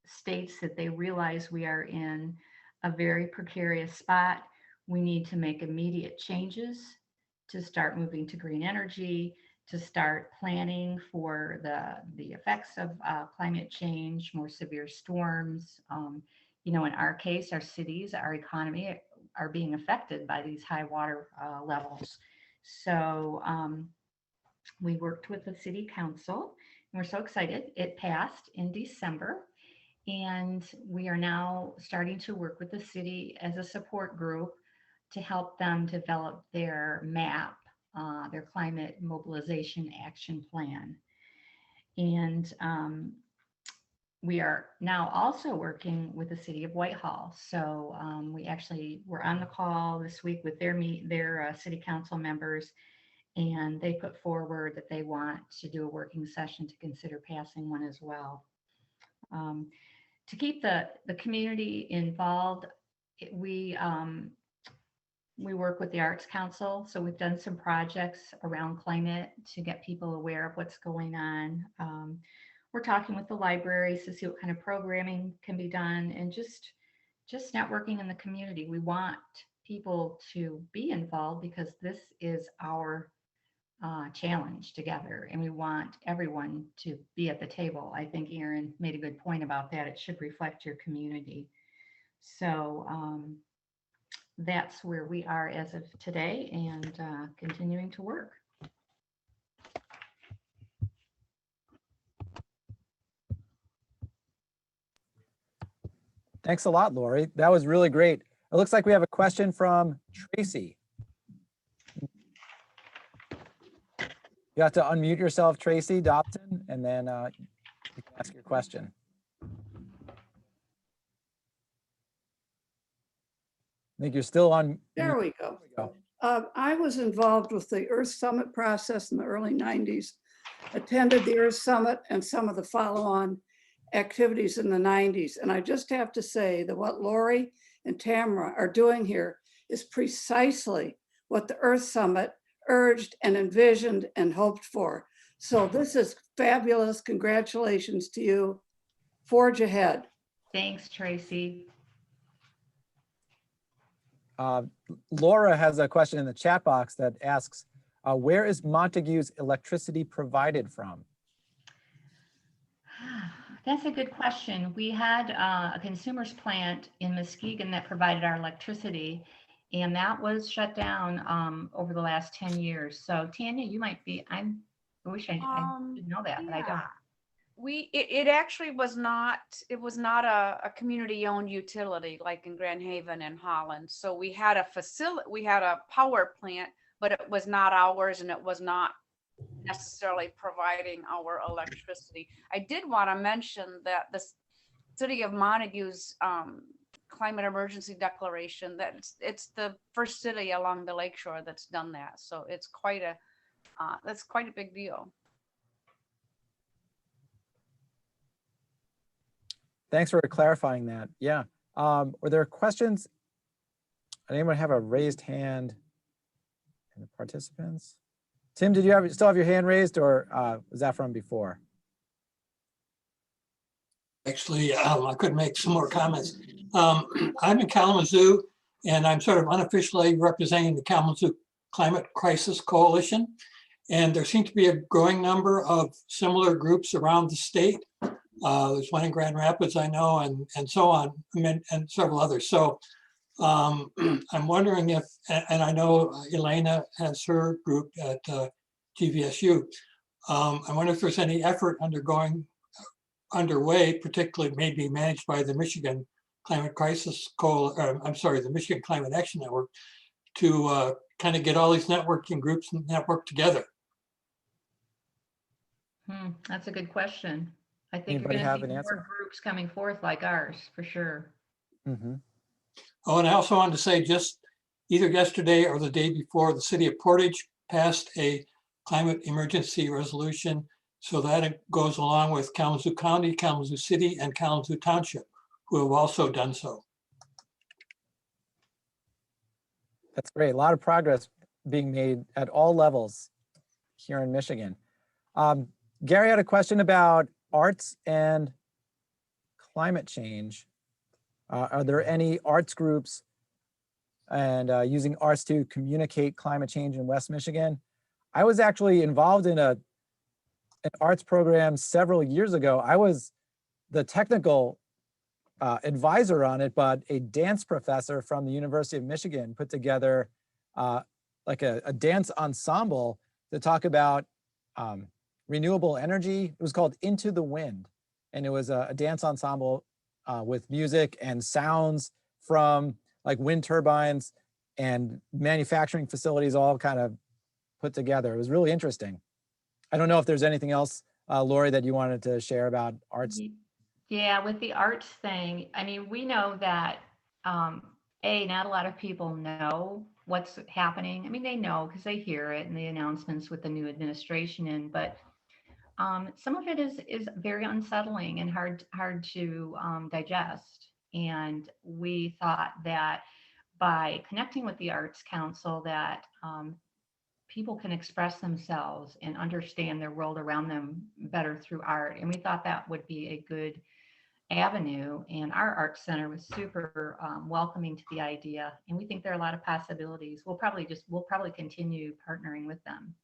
states that they realize we are in a very precarious spot. We need to make immediate changes to start moving to green energy, to start planning for the effects of climate change, more severe storms. In our case, our cities, our economy are being affected by these high water levels. So we worked with the city council, and we're so excited. It passed in December, and we are now starting to work with the city as a support group to help them develop their map, their climate mobilization action plan. And we are now also working with the city of Whitehall. So we actually were on the call this week with their city council members, and they put forward that they want to do a working session to consider passing one as well. To keep the community involved, we work with the Arts Council. So we've done some projects around climate to get people aware of what's going on. We're talking with the libraries to see what kind of programming can be done, and just networking in the community. We want people to be involved because this is our challenge together, and we want everyone to be at the table. I think Aaron made a good point about that. It should reflect your community. So that's where we are as of today, and continuing to work. Thanks a lot, Lori. That was really great. It looks like we have a question from Tracy. You have to unmute yourself, Tracy Dobson, and then you can ask your question. I think you're still on. There we go. There we go. I was involved with the Earth Summit process in the early 90s, attended the Earth Summit and some of the follow-on activities in the 90s. And I just have to say that what Lori and Tamara are doing here is precisely what the Earth Summit urged and envisioned and hoped for. So this is fabulous. Congratulations to you. Forge ahead. Thanks, Tracy. Laura has a question in the chat box that asks, where is Montague's electricity provided from? That's a good question. We had a consumer's plant in Muskegon that provided our electricity, and that was shut down over the last 10 years. So Tanya, you might be, I wish I didn't know that, but I don't. It actually was not, it was not a community owned utility like in Grand Haven and Holland. So we had a facility, we had a power plant, but it was not ours and it was not necessarily providing our electricity. I did want to mention that the city of Montague's climate emergency declaration, that it's the first city along the lakeshore that's done that. So it's quite a, that's quite a big deal. Thanks for clarifying that. Yeah. Were there questions? Anyone have a raised hand in the participants? Tim, did you still have your hand raised, or was that from before? Actually, I could make some more comments. I'm in Kalamazoo, and I'm sort of unofficially representing the Kalamazoo Climate Crisis Coalition. And there seem to be a growing number of similar groups around the state. There's one in Grand Rapids, I know, and so on, and several others. So I'm wondering if, and I know Elena has her group at GVSU. I wonder if there's any effort underway, particularly maybe managed by the Michigan Climate Crisis the Michigan Climate Action Network, to kind of get all these networking groups network together. That's a good question. I think Anybody you're have going to an see more groups coming forth like ours, for sure. Mm-hmm. Oh, and I also wanted to say, just either yesterday or the day before, the city of Portage passed a climate emergency resolution. So that it goes along with Kalamazoo County, Kalamazoo City, and Kalamazoo Township, who have also done so. That's great. A lot of progress being made at all levels here in Michigan. Gary had a question about arts and climate change. Are there any arts groups and using arts to communicate climate change in West Michigan? I was actually involved in an arts program several years ago. I was the technical advisor on it, but a dance professor from the University of Michigan put together like a dance ensemble to talk about renewable energy. It was called Into the Wind. And it was a dance ensemble with music and sounds from like wind turbines and manufacturing facilities all kind of put together. It was really interesting. I don't know if there's anything else, Lori, that you wanted to share about arts. Yeah, with the arts thing, I mean, we know that, not a lot of people know what's happening. I mean, they know because they hear it in the announcements with the new administration in, but some of it is very unsettling and hard to digest. And we thought that by connecting with the Arts Council that people can express themselves and understand their world around them better through art. And we thought that would be a good avenue, and our art center was super welcoming to the idea, and we think there are a lot of possibilities. We'll probably continue partnering with them.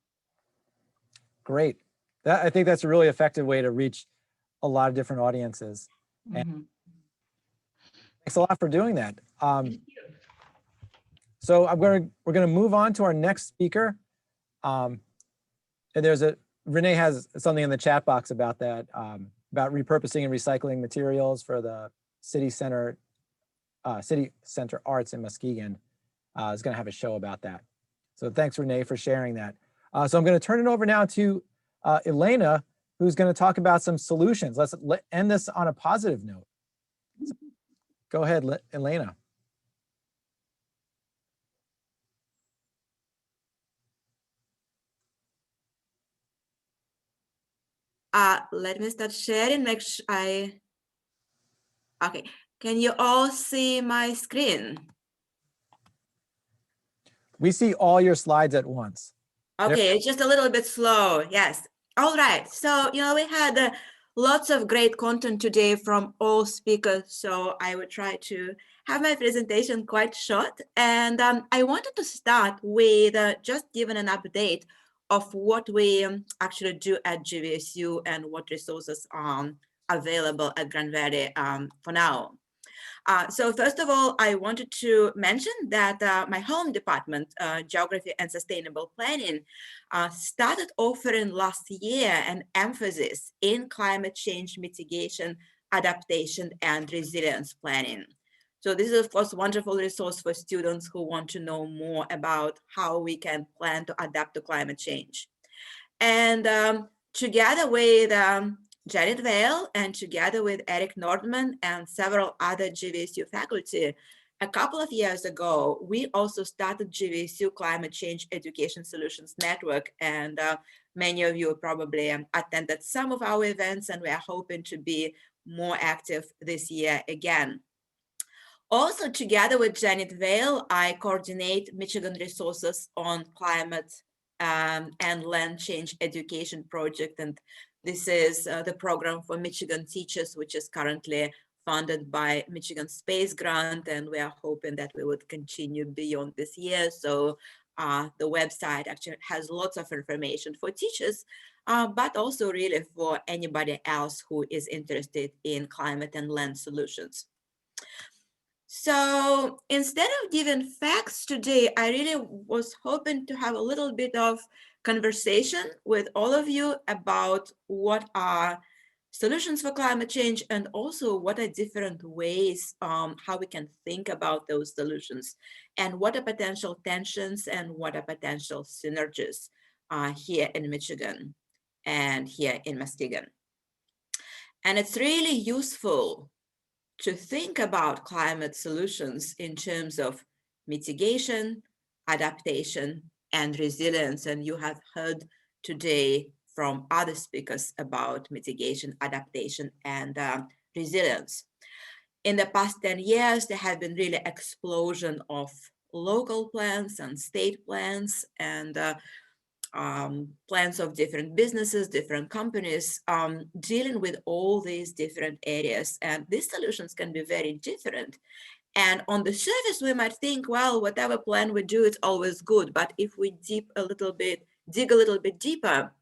Great. I think that's a really effective way to reach a lot of different audiences. And Mhm. thanks a lot for doing that. Thank you. So we're gonna move on to our next speaker. And Renee has something in the chat box about that, about repurposing and recycling materials for the city center arts in Muskegon. Is gonna have a show about that. So thanks, Renee, for sharing that. So I'm gonna turn it over now to Elena, who's gonna talk about some solutions. Let's end this on a positive note. So go ahead, Elena. Let me start sharing. Make sure okay. Can you all see my screen? We see all your slides at once. Okay, it's just a little bit slow. Yes. All right. So, we had lots of great content today from all speakers. So I will try to have my presentation quite short. And I wanted to start with just giving an update of what we actually do at GVSU and what resources are available at Grand Valley for now. So first of all, I wanted to mention that my home department, Geography and Sustainable Planning, started offering last year an emphasis in climate change mitigation, adaptation, and resilience planning. So this is, of course, a wonderful resource for students who want to know more about how we can plan to adapt to climate change. And together with Janet Vale and together with Eric Nordman and several other GVSU faculty, a couple of years ago, we also started GVSU Climate Change Education Solutions Network. And many of you probably attended some of our events, and we are hoping to be more active this year again. Also, together with Janet Vale, I coordinate Michigan resources on climate and land change education project. And this is the program for Michigan teachers, which is currently funded by Michigan Space Grant. And we are hoping that we would continue beyond this year. So the website actually has lots of information for teachers, but also really for anybody else who is interested in climate and land solutions. So instead of giving facts today, I really was hoping to have a little bit of conversation with all of you about what are solutions for climate change and also what are different ways how we can think about those solutions and what are potential tensions and what are potential synergies here in Michigan and here in Muskegon. And it's really useful to think about climate solutions in terms of mitigation, adaptation, and resilience. And you have heard today from other speakers about mitigation, adaptation, and resilience. In the past 10 years, there have been really explosion of local plans and state plans and plans of different businesses, different companies, dealing with all these different areas. And these solutions can be very different. And on the surface, we might think, well, whatever plan we do, it's always good. But if we dig a little bit deeper,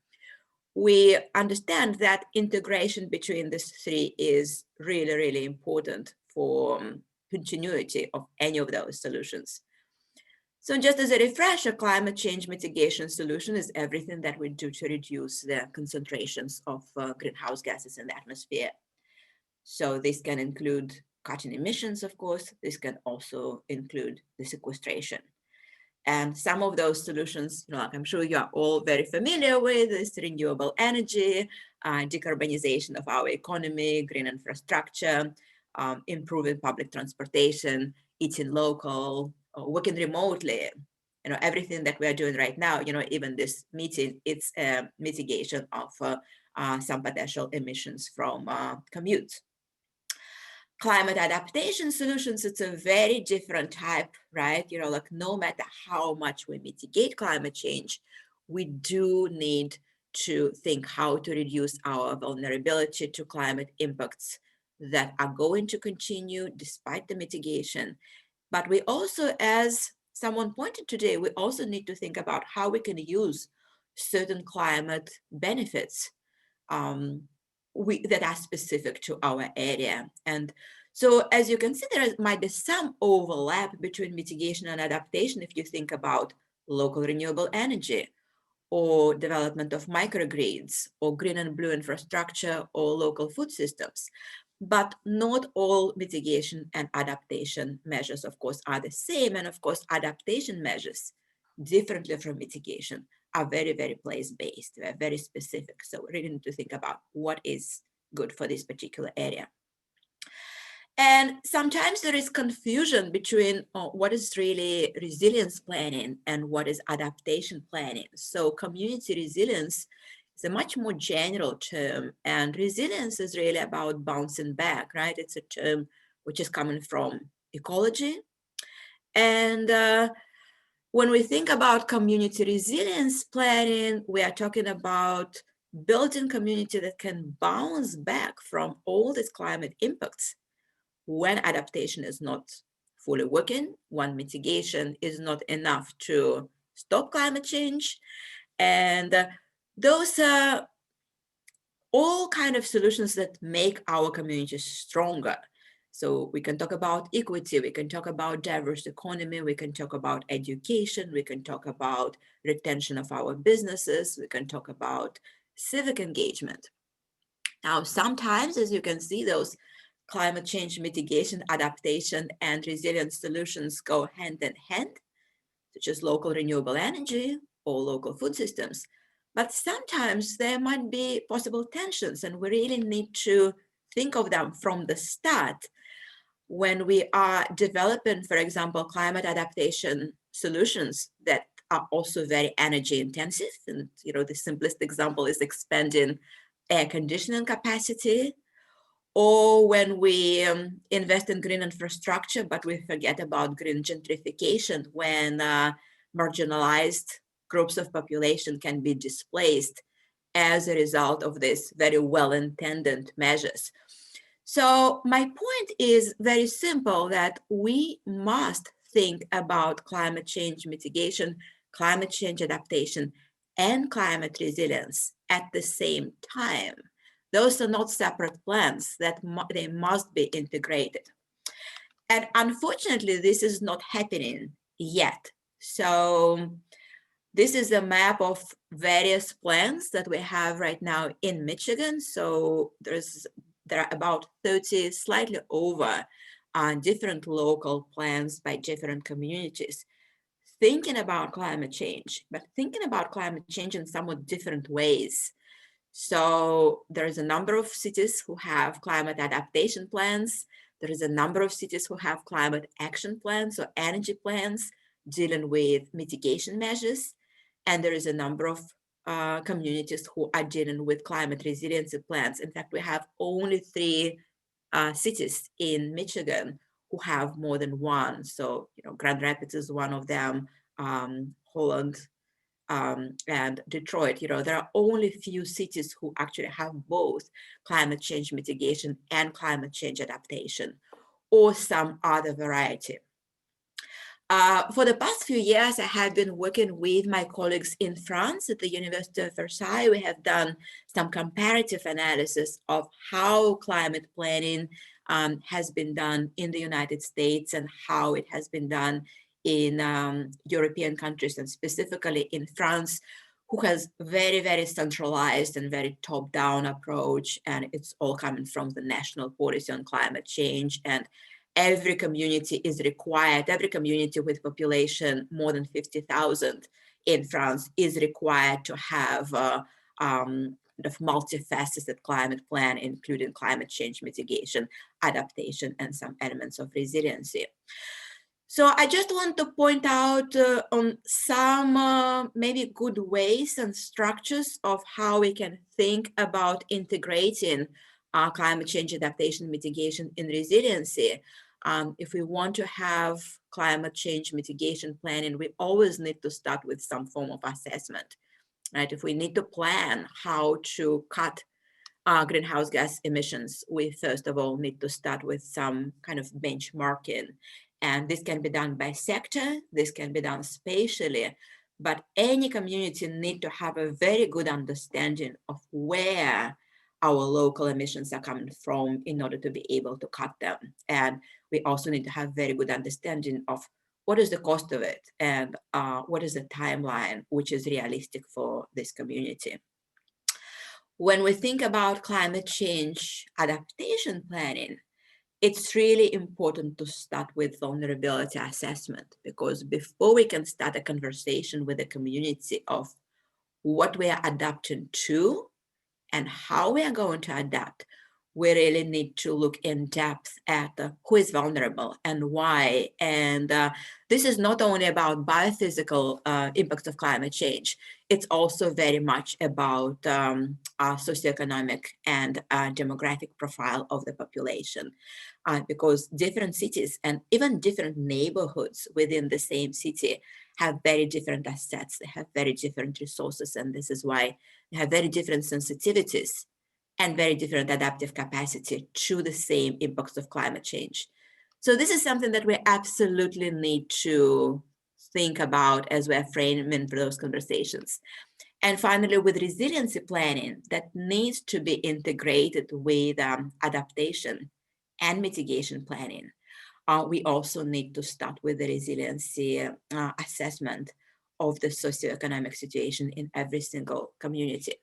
we understand that integration between these three is really, really important for continuity of any of those solutions. So just as a refresher, climate change mitigation solution is everything that we do to reduce the concentrations of greenhouse gases in the atmosphere. So this can include cutting emissions, of course. This can also include the sequestration. And some of those solutions, like I'm sure you are all very familiar with, is renewable energy, decarbonization of our economy, green infrastructure, improving public transportation, eating local, working remotely, everything that we are doing right now, even this meeting, it's a mitigation of some potential emissions from commute. Climate adaptation solutions, it's a very different type, right? Like no matter how much we mitigate climate change, we do need to think how to reduce our vulnerability to climate impacts that are going to continue despite the mitigation. But we also, as someone pointed today, we also need to think about how we can use certain climate benefits that are specific to our area. And so as you can see, there might be some overlap between mitigation and adaptation if you think about local renewable energy or development of microgrids or green and blue infrastructure or local food systems. But not all mitigation and adaptation measures, of course, are the same. And of course, adaptation measures, differently from mitigation, are very, very place-based. They're very specific. So we really need to think about what is good for this particular area. And sometimes there is confusion between what is really resilience planning and what is adaptation planning. So community resilience is a much more general term, and resilience is really about bouncing back, right? It's a term which is coming from ecology. And when we think about community resilience planning, we are talking about building community that can bounce back from all these climate impacts when adaptation is not fully working, when mitigation is not enough to stop climate change. And those are all kind of solutions that make our communities stronger. So we can talk about equity, we can talk about diverse economy, we can talk about education, we can talk about retention of our businesses, we can talk about civic engagement. Now, sometimes, as you can see, those climate change mitigation, adaptation, and resilience solutions go hand in hand, such as local renewable energy or local food systems. But sometimes there might be possible tensions, and we really need to think of them from the start when we are developing, for example, climate adaptation solutions that are also very energy intensive. And the simplest example is expanding air conditioning capacity, or when we invest in green infrastructure, but we forget about green gentrification, when marginalized groups of population can be displaced as a result of these very well-intended measures. So my point is very simple, that we must think about climate change mitigation, climate change adaptation, and climate resilience at the same time. Those are not separate plans, that they must be integrated. And unfortunately, this is not happening yet. So this is a map of various plans that we have right now in Michigan. So there are about 30, slightly over, different local plans by different communities thinking about climate change, but thinking about climate change in somewhat different ways. So there's a number of cities who have climate adaptation plans. There is a number of cities who have climate action plans or energy plans dealing with mitigation measures. And there is a number of communities who are dealing with climate resiliency plans. In fact, we have only 3 cities in Michigan who have more than one. So, Grand Rapids is one of them, Holland, and Detroit. There are only few cities who actually have both climate change mitigation and climate change adaptation, or some other variety. For the past few years, I have been working with my colleagues in France at the University of Versailles. We have done some comparative analysis of how climate planning has been done in the United States and how it has been done in European countries, and specifically in France, who has very, very centralized and very top-down approach. And it's all coming from the national policy on climate change. And every community is required, every community with population more than 50,000 in France is required to have a multifaceted climate plan, including climate change mitigation, adaptation, and some elements of resiliency. So I just want to point out on some maybe good ways and structures of how we can think about integrating climate change adaptation, mitigation, and resiliency. If we want to have climate change mitigation planning, we always need to start with some form of assessment, right? If we need to plan how to cut greenhouse gas emissions, we first of all need to start with some kind of benchmarking. And this can be done by sector, this can be done spatially, but any community need to have a very good understanding of where our local emissions are coming from in order to be able to cut them. And we also need to have very good understanding of what is the cost of it and what is the timeline which is realistic for this community. When we think about climate change adaptation planning, it's really important to start with vulnerability assessment, because before we can start a conversation with the community of what we are adapting to and how we are going to adapt, we really need to look in depth at who is vulnerable and why. And this is not only about biophysical impacts of climate change, it's also very much about our socioeconomic and demographic profile of the population. Because different cities and even different neighborhoods within the same city have very different assets, they have very different resources, and this is why they have very different sensitivities and very different adaptive capacity to the same impacts of climate change. So this is something that we absolutely need to think about as we're framing for those conversations. And finally, with resiliency planning, that needs to be integrated with adaptation and mitigation planning. We also need to start with the resiliency assessment of the socioeconomic situation in every single community.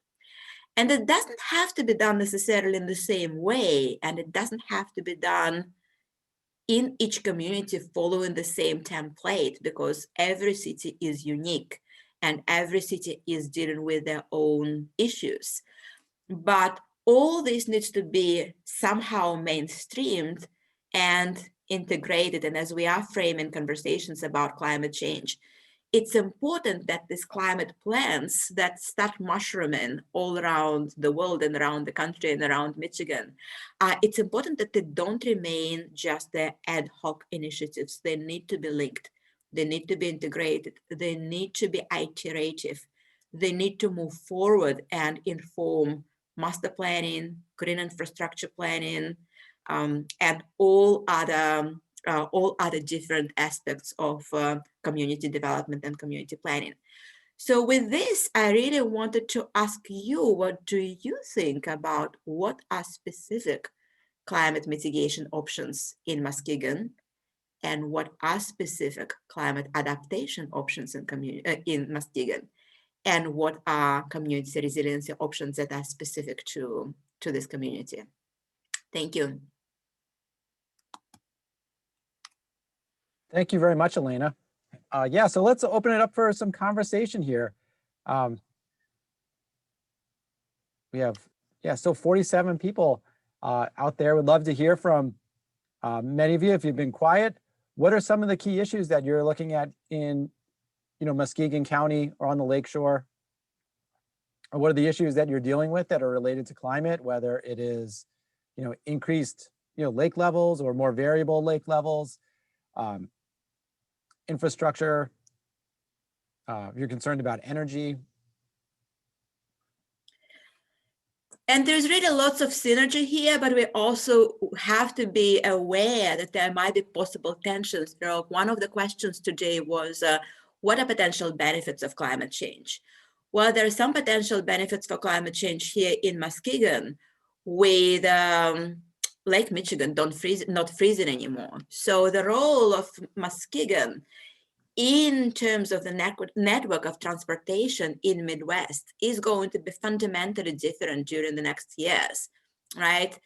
And it doesn't have to be done necessarily in the same way, and it doesn't have to be done in each community following the same template, because every city is unique and every city is dealing with their own issues. But all this needs to be somehow mainstreamed and integrated. And as we are framing conversations about climate change, it's important that these climate plans that start mushrooming all around the world and around the country and around Michigan, it's important that they don't remain just the ad hoc initiatives. They need to be linked. They need to be integrated. They need to be iterative. They need to move forward and inform master planning, green infrastructure planning, and all other different aspects of community development and community planning. So with this, I really wanted to ask you, what do you think about what are specific climate mitigation options in Muskegon, and what are specific climate adaptation options in Muskegon, and what are community resiliency options that are specific to this community? Thank you. Thank you very much, Elena. Yeah, so let's open it up for some conversation here. We have, so 47 people out there. Would love to hear from many of you. If you've been quiet, what are some of the key issues that you're looking at in, Muskegon County or on the lakeshore? Or what are the issues that you're dealing with that are related to climate, whether it is, increased, lake levels or more variable lake levels, infrastructure, if you're concerned about energy. And there's really lots of synergy here, but we also have to be aware that there might be possible tensions. One of the questions today was, what are potential benefits of climate change? Well, there are some potential benefits for climate change here in Muskegon with Lake Michigan not freezing anymore. So the role of Muskegon in terms of the network of transportation in Midwest is going to be fundamentally different during the next years, right?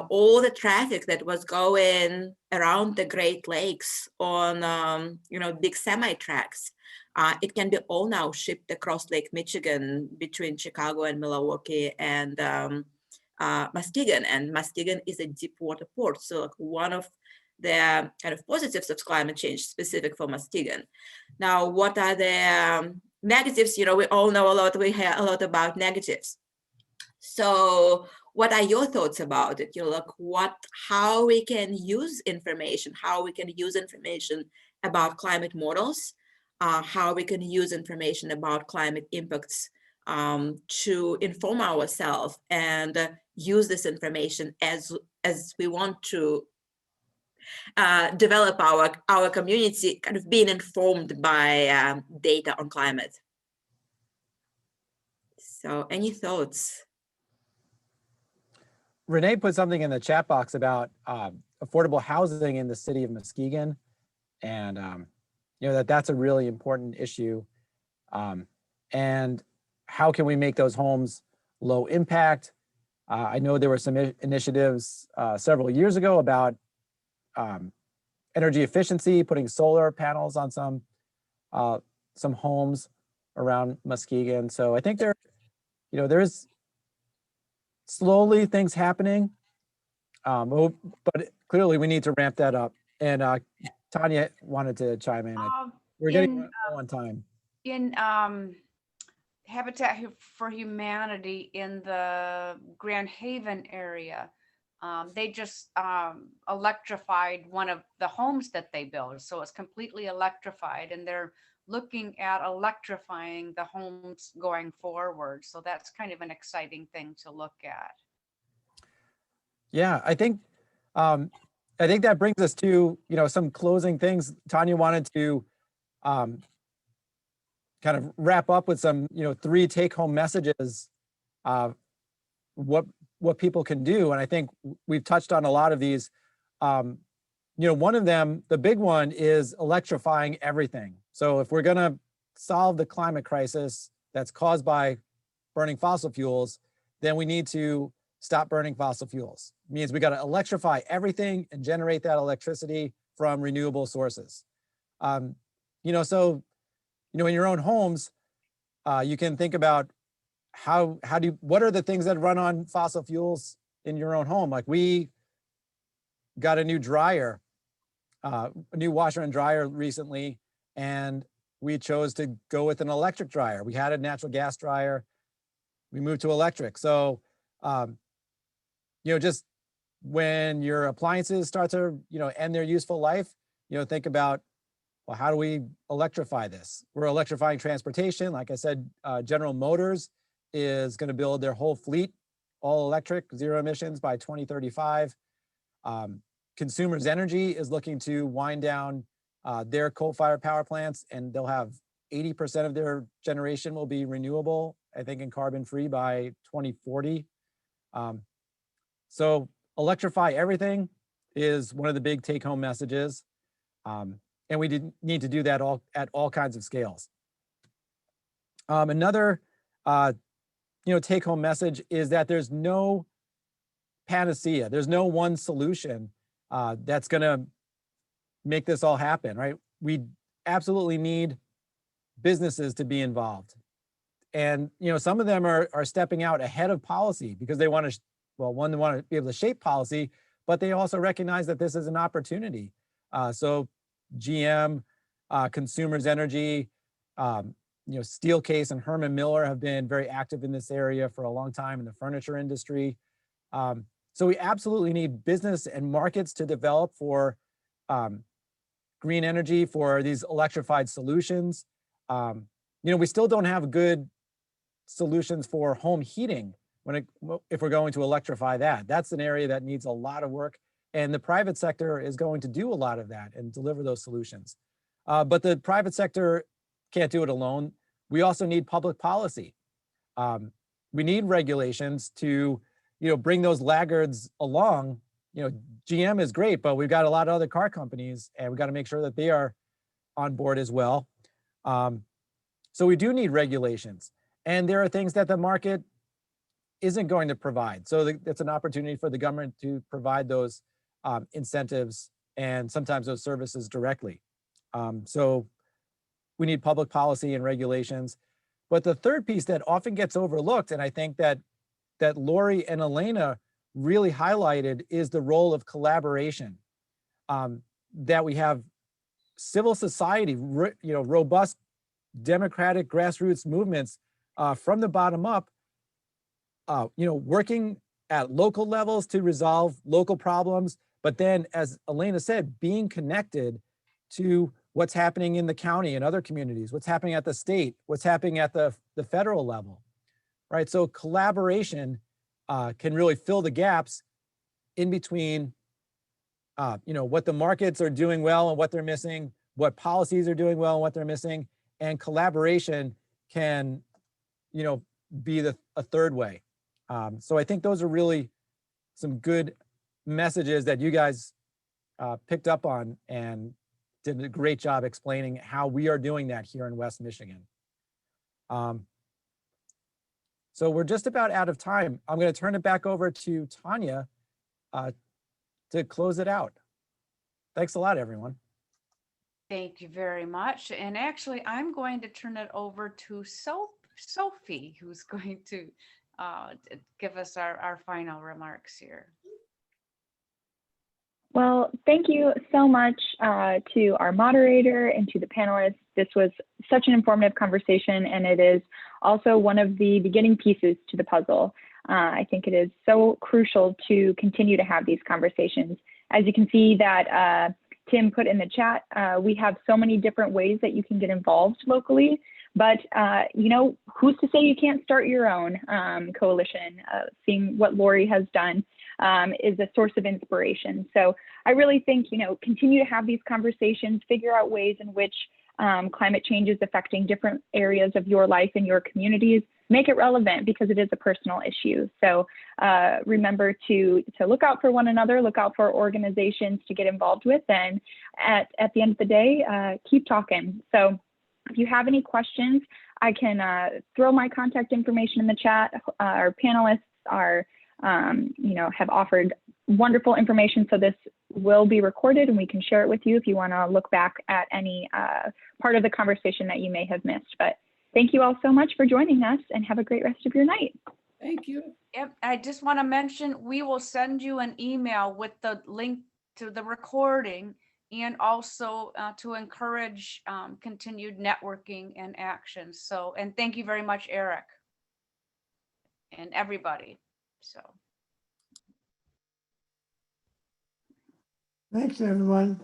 All the traffic that was going around the Great Lakes on, big semi-tracks, it can be all now shipped across Lake Michigan between Chicago and Milwaukee and Muskegon. And Muskegon is a deep water port. So one of the kind of positives of climate change specific for Muskegon. Now, what are the negatives? We all know we hear a lot about negatives. So what are your thoughts about it? How we can use information, about climate models, how we can use information about climate impacts to inform ourselves and use this information as we want to develop our community, kind of being informed by data on climate. So any thoughts? Renee put something in the chat box about affordable housing in the city of Muskegon, and that's a really important issue. And how can we make those homes low impact? I know there were some initiatives several years ago about energy efficiency, putting solar panels on some homes around Muskegon. So I think there's slowly things happening, but clearly we need to ramp that up. And Tanya wanted to chime in. We're getting low on time. In Habitat for Humanity in the Grand Haven area, they just electrified one of the homes that they built. So it's completely electrified, and they're looking at electrifying the homes going forward. So that's kind of an exciting thing to look at. Yeah, I think that brings us to some closing things. Tanya wanted to kind of wrap up with some 3 take-home messages of what people can do, and I think we've touched on a lot of these. One of them, the big one, is electrifying everything. So if we're going to solve the climate crisis that's caused by burning fossil fuels, then we need to stop burning fossil fuels. It means we got to electrify everything and generate that electricity from renewable sources. So in your own homes, you can think about what are the things that run on fossil fuels in your own home? Like, we got a new dryer, a new washer and dryer recently, and we chose to go with an electric dryer. We had a natural gas dryer, we moved to electric. So, just when your appliances start to, end their useful life, think about, well, how do we electrify this? We're electrifying transportation. Like I said, General Motors is going to build their whole fleet all electric, zero emissions by 2035. Consumers Energy is looking to wind down their coal-fired power plants, and they'll have 80% of their generation will be renewable, I think, and carbon-free by 2040. So electrify everything is one of the big take-home messages. And we need to do that at all kinds of scales. Another take-home message is that there's no panacea. There's no one solution that's going to make this all happen, right? We absolutely need businesses to be involved. And some of them are stepping out ahead of policy because they want to, one, they want to be able to shape policy, but they also recognize that this is an opportunity. So GM, Consumers Energy, Steelcase and Herman Miller have been very active in this area for a long time in the furniture industry. So we absolutely need business and markets to develop for green energy, for these electrified solutions. We still don't have good solutions for home heating if we're going to electrify that. That's an area that needs a lot of work. And the private sector is going to do a lot of that and deliver those solutions. But the private sector can't do it alone. We also need public policy. We need regulations to, bring those laggards along. GM is great, but we've got a lot of other car companies, and we've got to make sure that they are on board as well. So we do need regulations. And there are things that the market isn't going to provide. So it's an opportunity for the government to provide those incentives and sometimes those services directly. So we need public policy and regulations. But the third piece that often gets overlooked, and I think that Lori and Elena really highlighted, is the role of collaboration. That we have civil society, robust democratic grassroots movements from the bottom up, working at local levels to resolve local problems. But then, as Elena said, being connected to what's happening in the county and other communities, what's happening at the state, what's happening at the federal level. right? So collaboration can really fill the gaps in between, what the markets are doing well and what they're missing, what policies are doing well and what they're missing, and collaboration can, be a third way. So I think those are really some good messages that you guys picked up on and did a great job explaining how we are doing that here in West Michigan. So we're just about out of time. I'm going to turn it back over to Tanya to close it out. Thanks a lot, everyone. Thank you very much. And actually, I'm going to turn it over to Sophie, who's going to give us our final remarks here. Well, thank you so much to our moderator and to the panelists. This was such an informative conversation, and it is also one of the beginning pieces to the puzzle. I think it is so crucial to continue to have these conversations. As you can see that Tim put in the chat, we have so many different ways that you can get involved locally, but who's to say you can't start your own coalition? Seeing what Lori has done is a source of inspiration. So I really think, continue to have these conversations, figure out ways in which climate change is affecting different areas of your life and your communities. Make it relevant because it is a personal issue. So remember to look out for one another, look out for organizations to get involved with, and at the end of the day, keep talking. So if you have any questions, I can throw my contact information in the chat. Our panelists have offered wonderful information. So this will be recorded and we can share it with you if you want to look back at any part of the conversation that you may have missed. But thank you all so much for joining us and have a great rest of your night. Thank you. Yep, I just want to mention, we will send you an email with the link to the recording and also to encourage continued networking and action. So, and thank you very much, Eric, and everybody. So. Thanks, everyone.